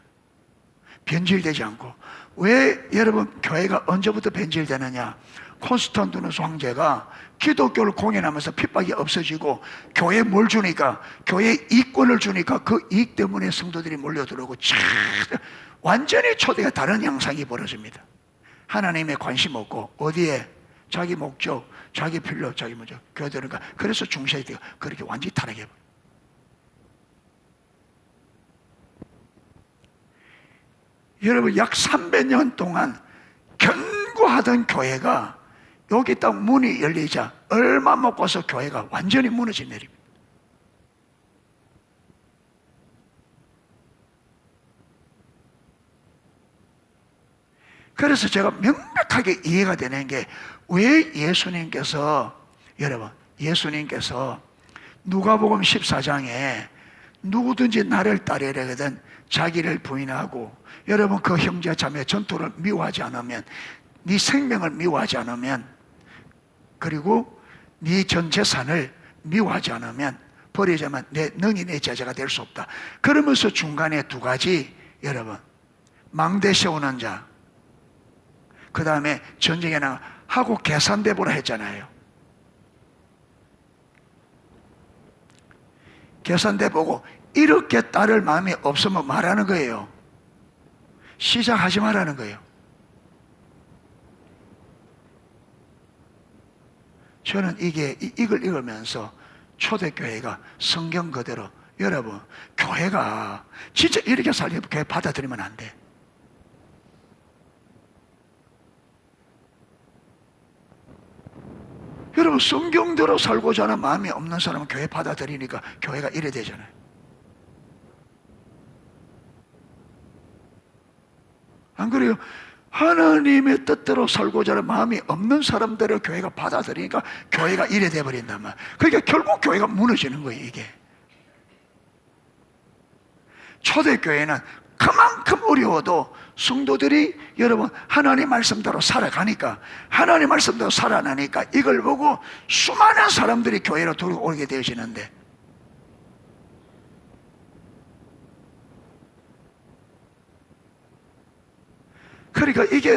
변질되지 않고. 왜 여러분 교회가 언제부터 변질되느냐? 콘스탄티누스 황제가 기독교를 공연하면서 핍박이 없어지고 교회에 뭘 주니까, 교회에 이권을 주니까 그 이익 때문에 성도들이 몰려들어오고 완전히 초대가 다른 양상이 벌어집니다. 하나님에 관심 없고 어디에 자기 목적, 자기 필요, 자기 먼저 교회들니까, 그래서 중세대가 그렇게 완전히 타락해버려요. 여러분 약 300년 동안 견고하던 교회가 여기 딱 문이 열리자 얼마 먹고서 교회가 완전히 무너져 내립니다. 그래서 제가 명백하게 이해가 되는 게, 왜 예수님께서, 여러분 예수님께서 누가복음 14장에 누구든지 나를 따르려거든 자기를 부인하고, 여러분 그 형제 자매 전토를 미워하지 않으면, 네 생명을 미워하지 않으면, 그리고 네 전 재산을 미워하지 않으면, 버리자면 너희 내 제자가 될 수 없다. 그러면서 중간에 두 가지, 여러분 망대 세우는 자, 그 다음에 전쟁에 나가고 계산대 보라 했잖아요. 계산대 보고 이렇게 따를 마음이 없으면 말하는 거예요. 시작하지 말라는 거예요. 저는 이걸 읽으면서 초대교회가 성경 그대로, 여러분 교회가 진짜 이렇게 살려면 교회 받아들이면 안 돼. 여러분 성경대로 살고자 하는 마음이 없는 사람은 교회 받아들이니까 교회가 이래 되잖아요. 안 그래요? 하나님의 뜻대로 살고자 하는 마음이 없는 사람들을 교회가 받아들이니까 교회가 이래 돼버린단 말이에요. 그러니까 결국 교회가 무너지는 거예요. 이게 초대교회는 그만큼 어려워도 성도들이, 여러분 하나님 말씀대로 살아가니까, 하나님 말씀대로 살아나니까 이걸 보고 수많은 사람들이 교회로 들어오게 되어지는데, 그러니까 이게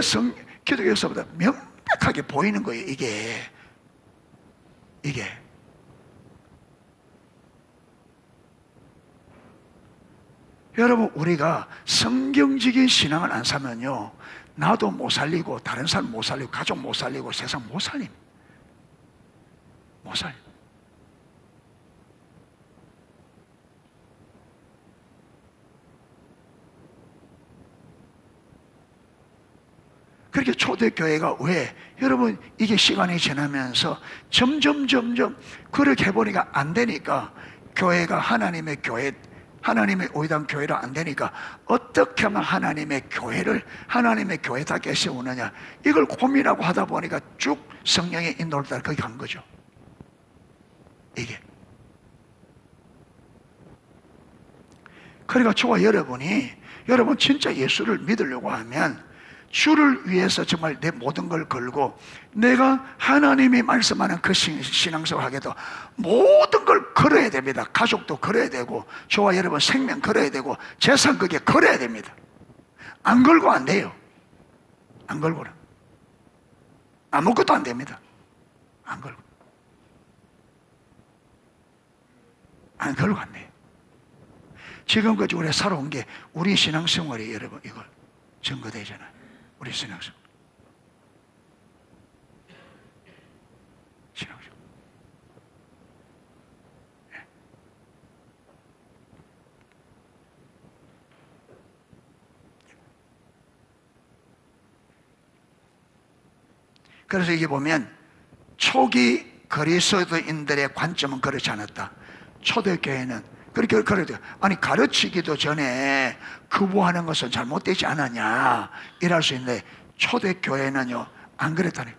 기독교에서보다 명백하게 보이는 거예요. 이게 여러분 우리가 성경적인 신앙을 안 사면요, 나도 못 살리고 다른 사람 못 살리고 가족 못 살리고 세상 못 살림. 그렇게 초대교회가 왜, 여러분 이게 시간이 지나면서 점점 그렇게 해보니까 안 되니까, 교회가 하나님의 교회, 하나님의 오이단 교회로 안 되니까 어떻게 하면 하나님의 교회를 하나님의 교회답게 세우느냐, 이걸 고민하고 하다 보니까 쭉 성령의 인도를 따라 거기 간 거죠. 이게 그러니까 저와 여러분이, 여러분 진짜 예수를 믿으려고 하면 주를 위해서 정말 내 모든 걸 걸고 내가 하나님이 말씀하는 그 신앙생활 하게도 모든 걸 걸어야 됩니다. 가족도 걸어야 되고 저와 여러분 생명 걸어야 되고 재산 그게 걸어야 됩니다. 안 걸고 안 돼요. 안 걸고는 아무것도 안 됩니다. 안 걸고 안 돼요. 지금까지 우리가 살아온 게 우리 신앙생활이 여러분 이걸 증거되잖아요. 우리 신앙생활. 그래서 이게 보면 초기 그리스도인들의 관점은 그렇지 않았다. 초대교회는 그렇게 그래도 아니 가르치기도 전에 거부하는 것은 잘못되지 않았냐 이럴 수 있는데 초대교회는요 안 그랬다네.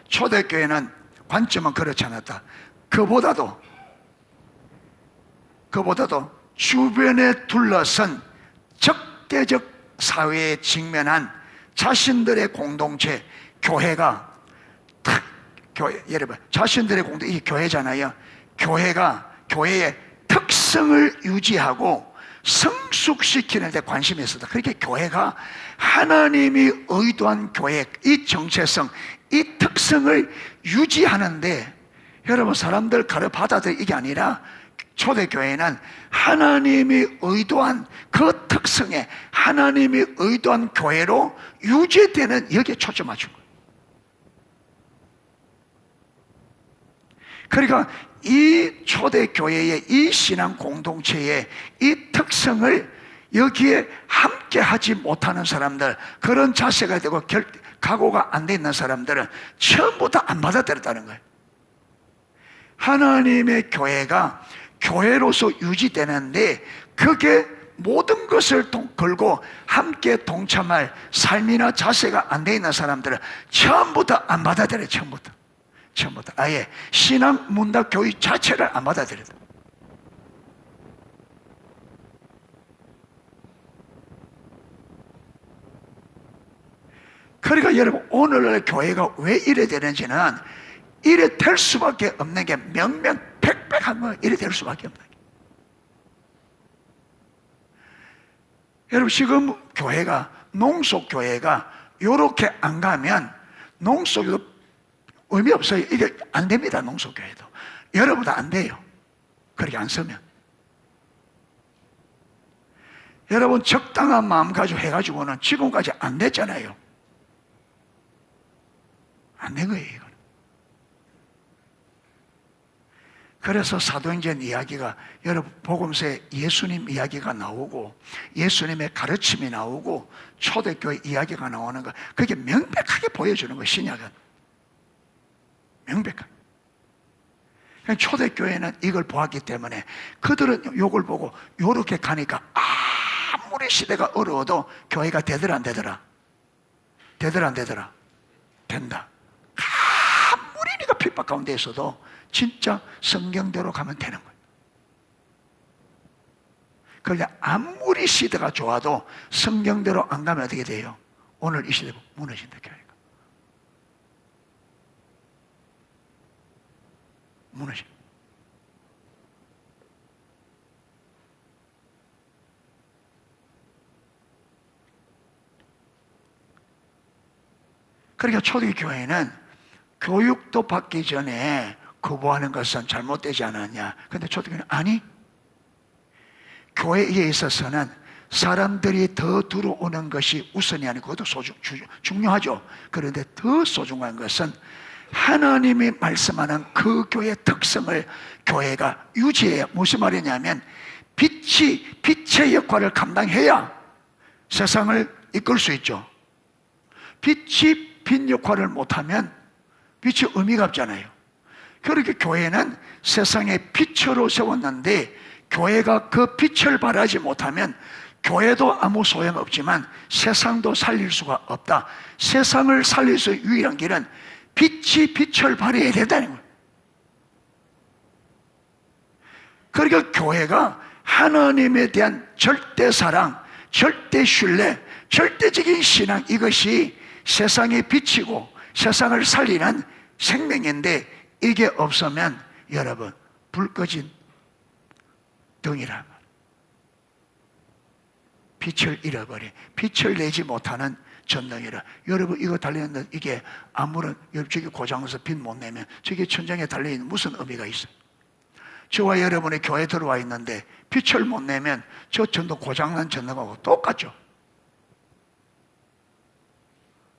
초대교회는 관점은 그렇지 않았다. 그보다도 주변에 둘러선 적대적 사회에 직면한 자신들의 공동체 교회가 여러분 자신들의 이 교회잖아요. 교회의 특성을 유지하고 성숙시키는 데 관심이 있었다. 그렇게 교회가 하나님이 의도한 교회 이 정체성 이 특성을 유지하는데 여러분 사람들 가려 받아들이 이게 아니라 초대교회는 하나님이 의도한 그 특성에 하나님이 의도한 교회로 유지되는 여기에 초점 맞춘 거예요. 그러니까 이 초대교회의 이 신앙 공동체의 이 특성을 여기에 함께 하지 못하는 사람들 그런 자세가 되고 각오가 안 돼 있는 사람들은 처음부터 안 받아들였다는 거예요. 하나님의 교회가 교회로서 유지되는데 그게 모든 것을 걸고 함께 동참할 삶이나 자세가 안 돼 있는 사람들은 처음부터 안 받아들여요. 처음부터 아예 신앙 문답 교회 자체를 안 받아들여요. 그러니까 여러분 오늘날 교회가 왜 이래 되는지는 이래 될 수밖에 없는 게 명명백백한 거예요. 이래 될 수밖에 없는 게. 여러분 지금 교회가 농속교회가 이렇게 안 가면 농속에도 의미 없어요. 이게 안 됩니다. 농속교회도 여러분도 안 돼요. 그렇게 안 서면 여러분 적당한 마음 가지고 해가지고는 지금까지 안 됐잖아요. 안 된 거예요 이건. 그래서 사도행전 이야기가 여러분 복음서에 예수님 이야기가 나오고 예수님의 가르침이 나오고 초대교회 이야기가 나오는 거 그게 명백하게 보여주는 거예요. 신약은 명백하게. 초대교회는 이걸 보았기 때문에 그들은 이걸 보고 이렇게 가니까 아무리 시대가 어려워도 교회가 되더라 안 되더라? 되더라 안 되더라? 된다. 아무리 네가 핍박 가운데 있어도 진짜 성경대로 가면 되는 거예요. 그런데 아무리 시대가 좋아도 성경대로 안 가면 어떻게 돼요? 오늘 이 시대가 무너진다. 교회가 무너져. 그러니까 초대교회는 교육도 받기 전에 거부하는 것은 잘못되지 않았냐. 그런데 초대교회는 아니, 교회에 있어서는 사람들이 더 들어오는 것이 우선이 아니고 그것도 중요하죠. 그런데 더 소중한 것은 하나님이 말씀하는 그 교회의 특성을 교회가 유지해야. 무슨 말이냐면 빛의 역할을 감당해야 세상을 이끌 수 있죠. 빛이 빛 역할을 못하면 빛이 의미가 없잖아요. 그렇게 교회는 세상의 빛으로 세웠는데 교회가 그 빛을 발하지 못하면 교회도 아무 소용없지만 세상도 살릴 수가 없다. 세상을 살릴 수 있는 유일한 길은 빛이 빛을 발해야 된다는 거예요. 그러니까 교회가 하나님에 대한 절대 사랑, 절대 신뢰, 절대적인 신앙, 이것이 세상에 비치고 세상을 살리는 생명인데, 이게 없으면 여러분 불 꺼진 등이라, 빛을 잃어버려, 빛을 내지 못하는 전등이라. 여러분 이거 달려있는 이게 아무런, 저기 고장나서 빛 못 내면 저게 천장에 달려있는 무슨 의미가 있어요? 저와 여러분의 교회에 들어와 있는데 빛을 못 내면 저 전등, 고장난 전등하고 똑같죠?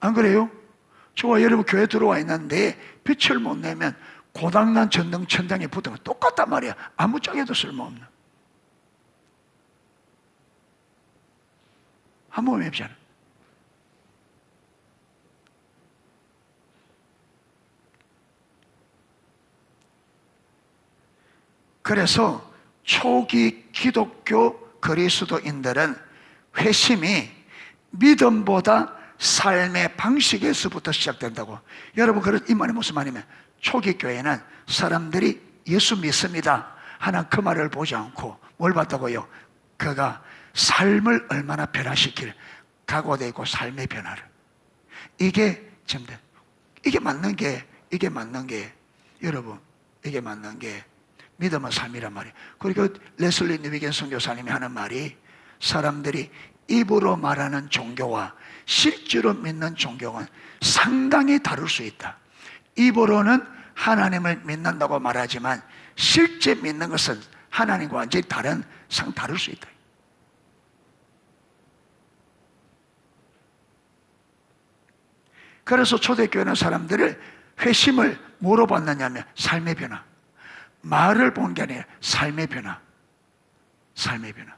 안 그래요? 저와 여러분 교회에 들어와 있는데 빛을 못 내면 고장난 전등 천장에 붙으면 똑같단 말이야. 아무 짝에도 쓸모없는, 아무 의미 없잖아. 그래서 초기 기독교 그리스도인들은 회심이 믿음보다 삶의 방식에서부터 시작된다고. 여러분, 이 말이 무슨 말이냐면, 초기 교회는 사람들이 예수 믿습니다 하는 그 말을 보지 않고 뭘 봤다고요? 그가 삶을 얼마나 변화시킬 각오되어 있고 삶의 변화를. 이게 지금 이게 맞는 게 여러분, 이게 맞는 게 믿음의 삶이란 말이에요. 그리고 레슬리 뉴비겐 선교사님이 하는 말이, 사람들이 입으로 말하는 종교와 실제로 믿는 종교는 상당히 다를 수 있다. 입으로는 하나님을 믿는다고 말하지만 실제 믿는 것은 하나님과 완전히 다를 수 있다. 그래서 초대교회는 사람들을 회심을 뭐로 받느냐면 삶의 변화, 말을 본 게 아니라 삶의 변화, 삶의 변화.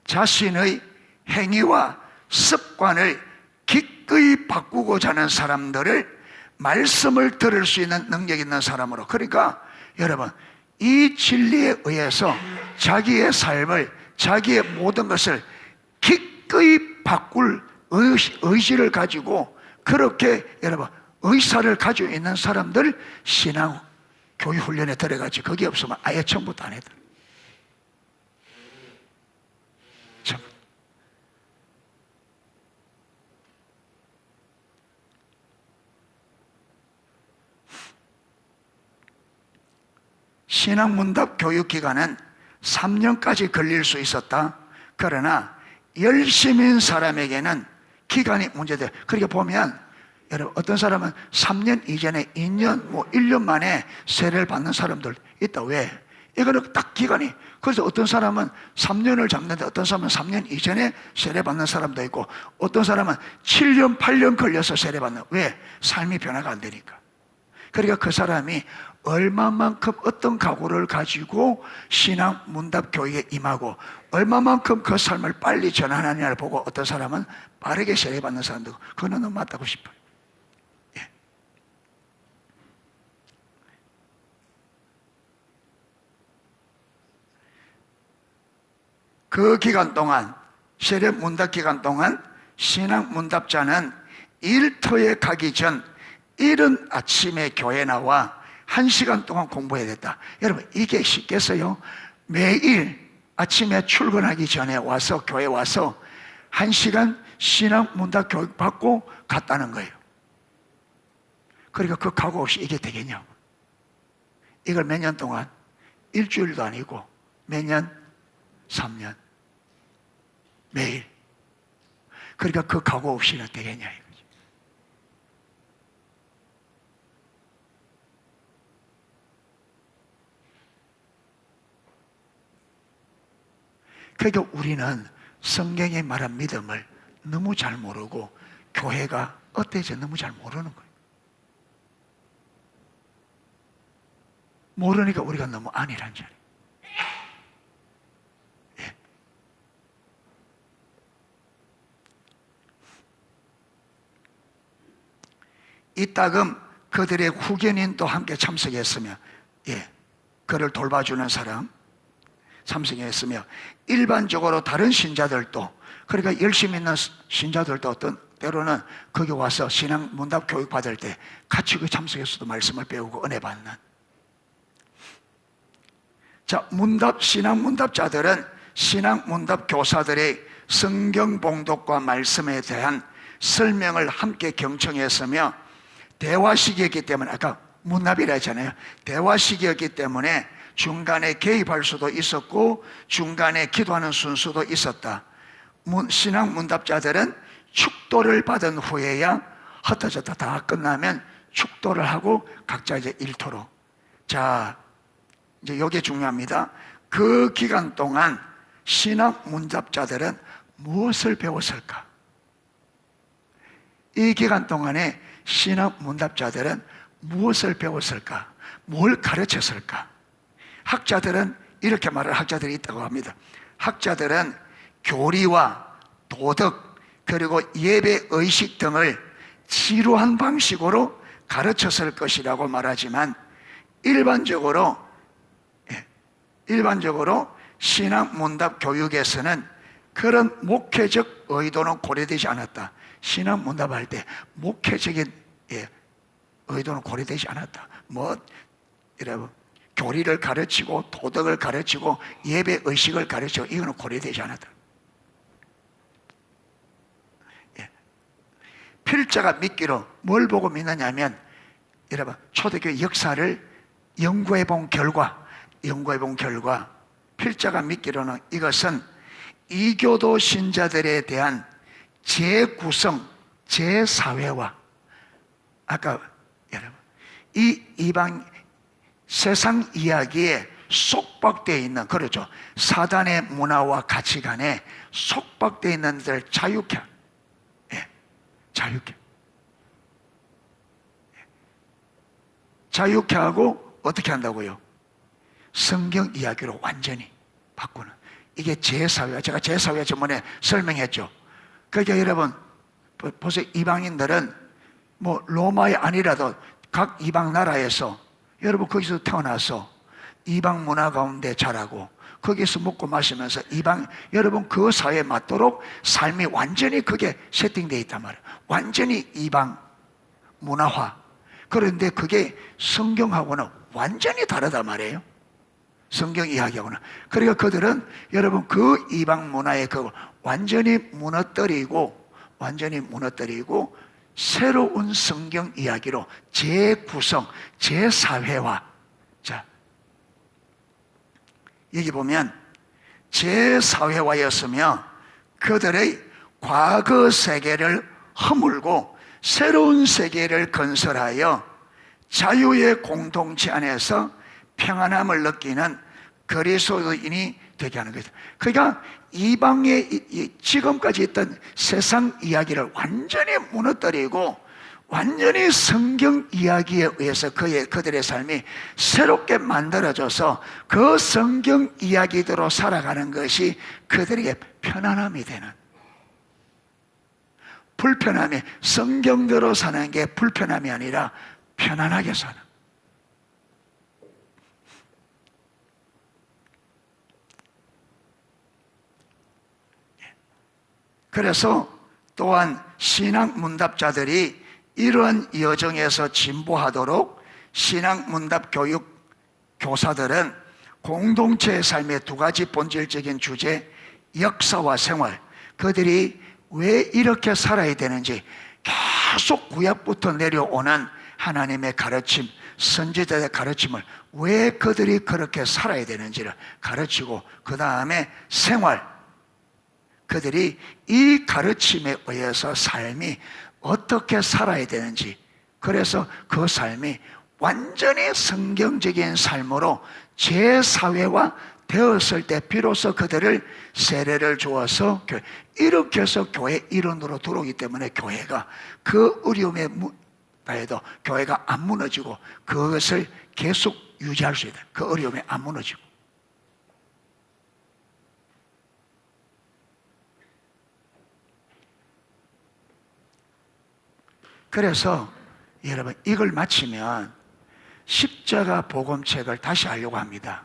자신의 행위와 습관을 기꺼이 바꾸고자 하는 사람들을 말씀을 들을 수 있는 능력 있는 사람으로. 그러니까 여러분, 이 진리에 의해서 자기의 삶을, 자기의 모든 것을 기꺼이 바꿀 의지를 가지고, 그렇게 여러분 의사를 가지고 있는 사람들 신앙 교육 훈련에 들어가지. 거기 없으면 아예 처음부터 안 해도. 참. 신앙문답 교육기간은 3년까지 걸릴 수 있었다. 그러나 열심인 사람에게는 기간이 문제돼요. 그렇게 보면 여러분, 어떤 사람은 3년 이전에 2년, 1년 만에 세례를 받는 사람들 있다. 왜? 이거는 딱 기간이. 그래서 어떤 사람은 3년을 잡는데 어떤 사람은 3년 이전에 세례 받는 사람도 있고, 어떤 사람은 7년, 8년 걸려서 세례 받는. 왜? 삶이 변화가 안 되니까. 그러니까 그 사람이 얼마만큼 어떤 각오를 가지고 신앙 문답 교육에 임하고 얼마만큼 그 삶을 빨리 전환하느냐를 보고, 어떤 사람은 빠르게 세례 받는 사람도 있고, 그거는 너무 맞다고 싶어요. 예. 그 기간 동안, 세례 문답 기간 동안 신앙 문답자는 일터에 가기 전 이른 아침에 교회 나와 1시간 동안 공부해야 됐다. 여러분, 이게 쉽겠어요? 매일 아침에 출근하기 전에 와서, 교회 와서 1시간 신앙 문답 교육 받고 갔다는 거예요. 그러니까 그 각오 없이 이게 되겠냐고. 이걸 몇 년 동안, 일주일도 아니고 몇 년? 3년. 매일. 그러니까 그 각오 없이는 되겠냐 이거죠. 그러니까 우리는 성경에 말한 믿음을 너무 잘 모르고 교회가 어때서 너무 잘 모르는 거예요. 모르니까 우리가 너무 안일한 자리예요. 예. 이따금 그들의 후견인도 함께 참석했으며, 예, 그를 돌봐주는 사람 참석했으며, 일반적으로 다른 신자들도, 그러니까 열심히 있는 신자들도 어떤 때로는 거기 와서 신앙 문답 교육 받을 때 같이 그 참석해서도 말씀을 배우고 은혜 받는. 자, 신앙 문답자들은 신앙 문답 교사들의 성경 봉독과 말씀에 대한 설명을 함께 경청했으며 대화식이었기 때문에, 아까 문답이라 했잖아요. 대화식이었기 때문에 중간에 개입할 수도 있었고 중간에 기도하는 순서도 있었다. 신앙 문답자들은 축도를 받은 후에야 흩어졌다 다 끝나면 축도를 하고 각자 이제 일터로. 자, 이제 이게 중요합니다. 그 기간 동안 신앙 문답자들은 무엇을 배웠을까? 이 기간 동안에 신앙 문답자들은 무엇을 배웠을까? 뭘 가르쳤을까? 학자들은 이렇게 말하는 학자들이 있다고 합니다. 학자들은 교리와 도덕 그리고 예배 의식 등을 지루한 방식으로 가르쳤을 것이라고 말하지만 일반적으로 신앙 문답 교육에서는 그런 목회적 의도는 고려되지 않았다. 신앙 문답할 때 목회적인 의도는 고려되지 않았다. 여러분 교리를 가르치고 도덕을 가르치고 예배 의식을 가르치고 이거는 고려되지 않았다. 필자가 믿기로 뭘 보고 믿느냐면 여러분 초대교회 역사를 연구해 본 결과 필자가 믿기로는 이것은 이교도 신자들에 대한 재구성, 재사회화, 아까 여러분 이 이방 세상 이야기에 속박되어 있는, 그렇죠, 사단의 문화와 가치관에 속박되어 있는 데를 자유케 하고 어떻게 한다고요? 성경 이야기로 완전히 바꾸는, 이게 제사회화. 제가 제사회화 전번에 설명했죠. 그러니까 여러분 보세요. 이방인들은 뭐 로마에 아니라도 각 이방 나라에서 여러분 거기서 태어나서 이방 문화 가운데 자라고 거기서 먹고 마시면서 여러분 그 사회에 맞도록 삶이 완전히 그게 세팅되어 있단 말이에요. 완전히 이방 문화화. 그런데 그게 성경하고는 완전히 다르단 말이에요. 성경 이야기하고는. 그러니까 그들은 여러분 그 이방 문화에 그 완전히 무너뜨리고 새로운 성경 이야기로 재구성, 재사회화. 자, 여기 보면 재사회화였으며 그들의 과거 세계를 허물고 새로운 세계를 건설하여 자유의 공동체 안에서 평안함을 느끼는 그리스도인이 되게 하는 거죠. 그러니까 이방의 지금까지 있던 세상 이야기를 완전히 무너뜨리고 완전히 성경 이야기에 의해서 그들의 삶이 새롭게 만들어져서 그 성경 이야기대로 살아가는 것이 그들에게 편안함이 되는, 불편함이, 성경대로 사는 게 불편함이 아니라 편안하게 사는. 그래서 또한 신앙 문답자들이 이러한 여정에서 진보하도록 신앙 문답 교육 교사들은 공동체의 삶의 두 가지 본질적인 주제, 역사와 생활, 그들이 왜 이렇게 살아야 되는지 계속 구약부터 내려오는 하나님의 가르침, 선지자의 가르침을 왜 그들이 그렇게 살아야 되는지를 가르치고, 그 다음에 생활, 그들이 이 가르침에 의해서 삶이 어떻게 살아야 되는지, 그래서 그 삶이 완전히 성경적인 삶으로 재사회화 되었을 때 비로소 그들을 세례를 주어서 이렇게 해서 교회 일원으로 들어오기 때문에 교회가 그 어려움에 가해도 교회가 안 무너지고 그것을 계속 유지할 수 있다. 그 어려움에 안 무너지고. 그래서 여러분 이걸 마치면 십자가 복음책을 다시 하려고 합니다.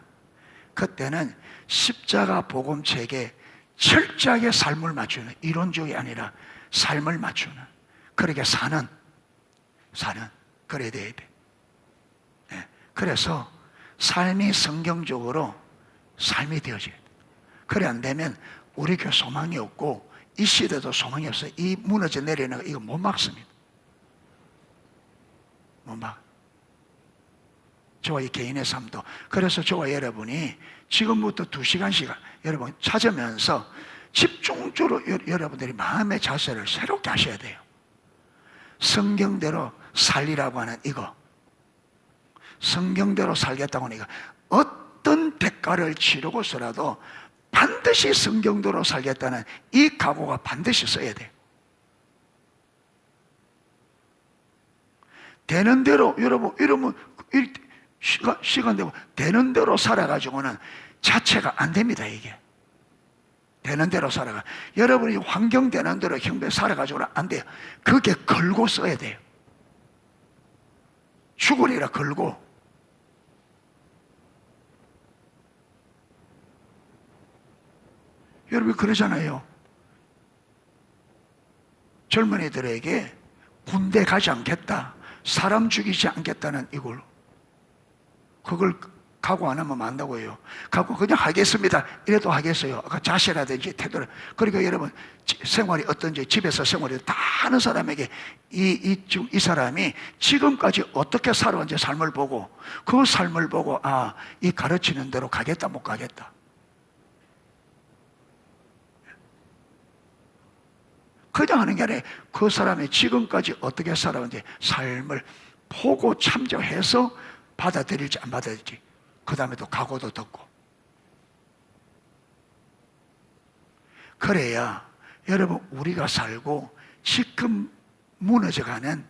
그때는 십자가 복음책에 철저하게 삶을 맞추는, 이론적이 아니라 삶을 맞추는, 그렇게 사는 그래야 돼야 돼. 네. 그래서 삶이 성경적으로 삶이 되어져야 돼. 그래 안 되면 우리 교회 소망이 없고 이 시대도 소망이 없어요. 이 무너져 내리는 거 이거 못 막습니다. 못 막. 저와 이 개인의 삶도. 그래서 저와 여러분이 지금부터 2시간씩 여러분 찾으면서 집중적으로 여러분들이 마음의 자세를 새롭게 하셔야 돼요. 성경대로 살리라고 하는 이거, 성경대로 살겠다고 하는 이거, 어떤 대가를 치르고서라도 반드시 성경대로 살겠다는 이 각오가 반드시 써야 돼요. 되는 대로 여러분 이러면 시간 되고 되는 대로 살아가지고는 자체가 안 됩니다. 이게 되는 대로 살아가. 여러분이 환경 되는 대로 형편 살아가지고는 안 돼요. 그게 걸고 써야 돼요. 죽으리라 걸고. 여러분 그러잖아요. 젊은이들에게 군대 가지 않겠다, 사람 죽이지 않겠다는 이걸, 그걸 각오 안 하면 안다고 해요. 각오 그냥 하겠습니다 이래도 하겠어요. 아까 자세라든지 태도를. 그러니까 여러분 생활이 어떤지 집에서 생활이 다 아는 사람에게 이 사람이 지금까지 어떻게 살아왔는지 삶을 보고, 그 삶을 보고 아, 이 가르치는 대로 가겠다 못 가겠다. 그냥 하는 게 아니라 그 사람이 지금까지 어떻게 살아왔는지 삶을 보고 참조해서 받아들일지 안 받아들일지, 그 다음에 또 각오도 듣고. 그래야 여러분 우리가 살고 지금 무너져가는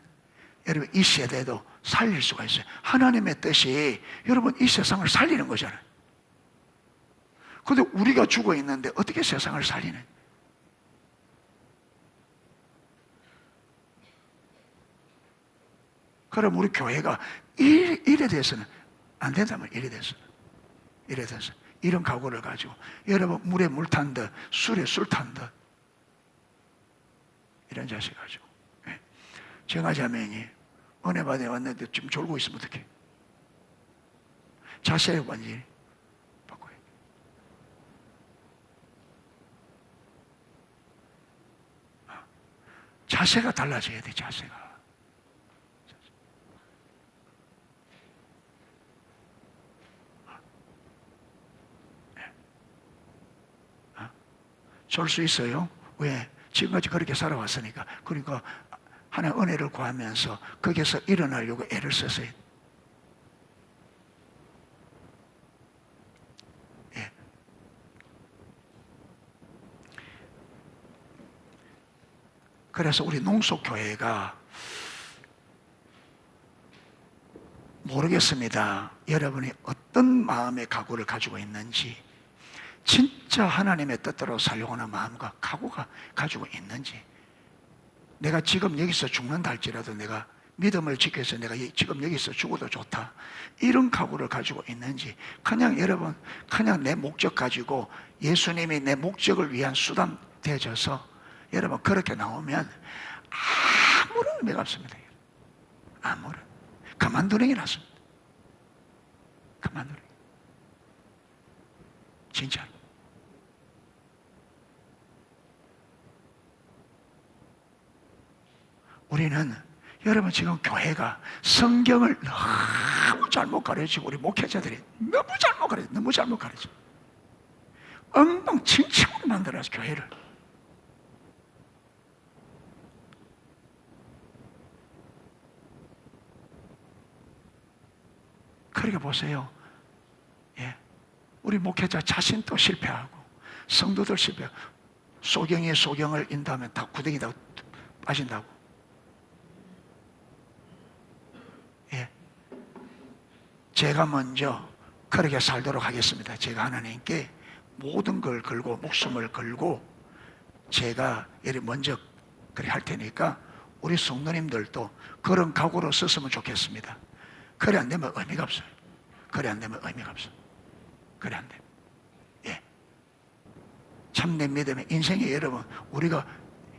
여러분 이 세대도 살릴 수가 있어요. 하나님의 뜻이 여러분 이 세상을 살리는 거잖아요. 그런데 우리가 죽어 있는데 어떻게 세상을 살리는? 그럼 우리 교회가 일에 대해서는 안 된다면 일에 대해서 이런 각오를 가지고 여러분 물에 물 탄 듯 술에 술 탄 듯 이런 자세 가지고. 제가 자매니 은혜 받아 왔는데 지금 졸고 있으면 어떡해? 자세를 완전히 바꿔야 돼. 자세가 달라져야 돼. 자세가. 졸 수 있어요? 왜? 지금까지 그렇게 살아왔으니까. 그러니까 하나의 은혜를 구하면서 거기서 일어나려고 애를 썼어요. 예. 그래서 우리 농속교회가 모르겠습니다. 여러분이 어떤 마음의 각오를 가지고 있는지, 진짜 하나님의 뜻대로 살려고 하는 마음과 각오가 가지고 있는지. 내가 지금 여기서 죽는다 할지라도 내가 믿음을 지켜서 내가 지금 여기서 죽어도 좋다, 이런 각오를 가지고 있는지. 그냥 여러분 그냥 내 목적 가지고 예수님이 내 목적을 위한 수단 되어져서 여러분 그렇게 나오면 아무런 의미가 없습니다. 아무런. 그만두는 게 낫습니다. 그만두는 게. 진짜. 우리는 여러분 지금 교회가 성경을 너무 잘못 가르치고 우리 목회자들이 너무 잘못 가르쳐 엉망진창으로 만들어서 교회를. 그러니까 보세요. 예. 우리 목회자 자신도 실패하고 성도들 실패하고, 소경이 소경을 인다면 다 구덩이다 빠진다고. 예. 제가 먼저 그렇게 살도록 하겠습니다. 제가 하나님께 모든 걸 걸고 목숨을 걸고 제가 먼저 그렇게 할 테니까 우리 성도님들도 그런 각오로 썼으면 좋겠습니다. 그래 안 되면 의미가 없어요. 그래 안 되면 의미가 없어요. 그래 안 돼. 예. 참된 믿음의 인생에 여러분, 우리가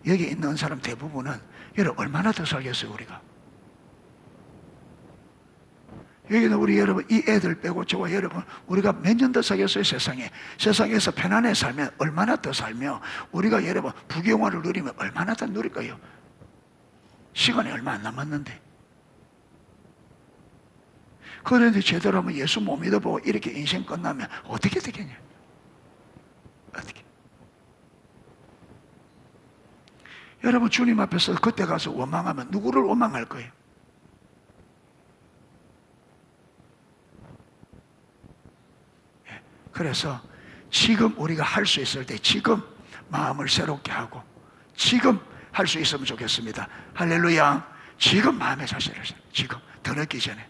여기 있는 사람 대부분은 여러분 얼마나 더 살겠어요, 우리가? 여기는 우리 여러분, 이 애들 빼고 저와 여러분, 우리가 몇 년 더 살겠어요? 세상에서 편안하게 살면 얼마나 더 살며, 우리가 여러분 부귀영화를 누리면 얼마나 더 누릴 거예요? 시간이 얼마 안 남았는데. 그런데 제대로 하면 예수 못 믿어보고 이렇게 인생 끝나면 어떻게 되겠냐? 어떻게? 여러분, 주님 앞에서 그때 가서 원망하면 누구를 원망할 거예요? 그래서 지금 우리가 할 수 있을 때 지금 마음을 새롭게 하고 지금 할 수 있으면 좋겠습니다. 할렐루야. 지금 마음의 자세를 지금 더 늦기 전에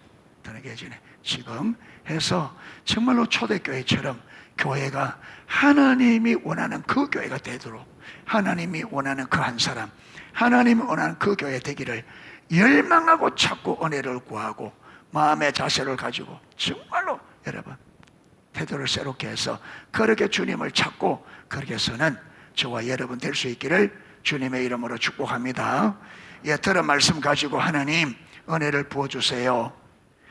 지금 해서 정말로 초대교회처럼 교회가 하나님이 원하는 그 교회가 되도록, 하나님이 원하는 그 한 사람, 하나님이 원하는 그 교회 되기를 열망하고 찾고 은혜를 구하고 마음의 자세를 가지고 정말로 여러분 태도를 새롭게 해서 그렇게 주님을 찾고 그렇게 해서는 저와 여러분 될 수 있기를 주님의 이름으로 축복합니다. 예, 들은 말씀 가지고 하나님 은혜를 부어주세요.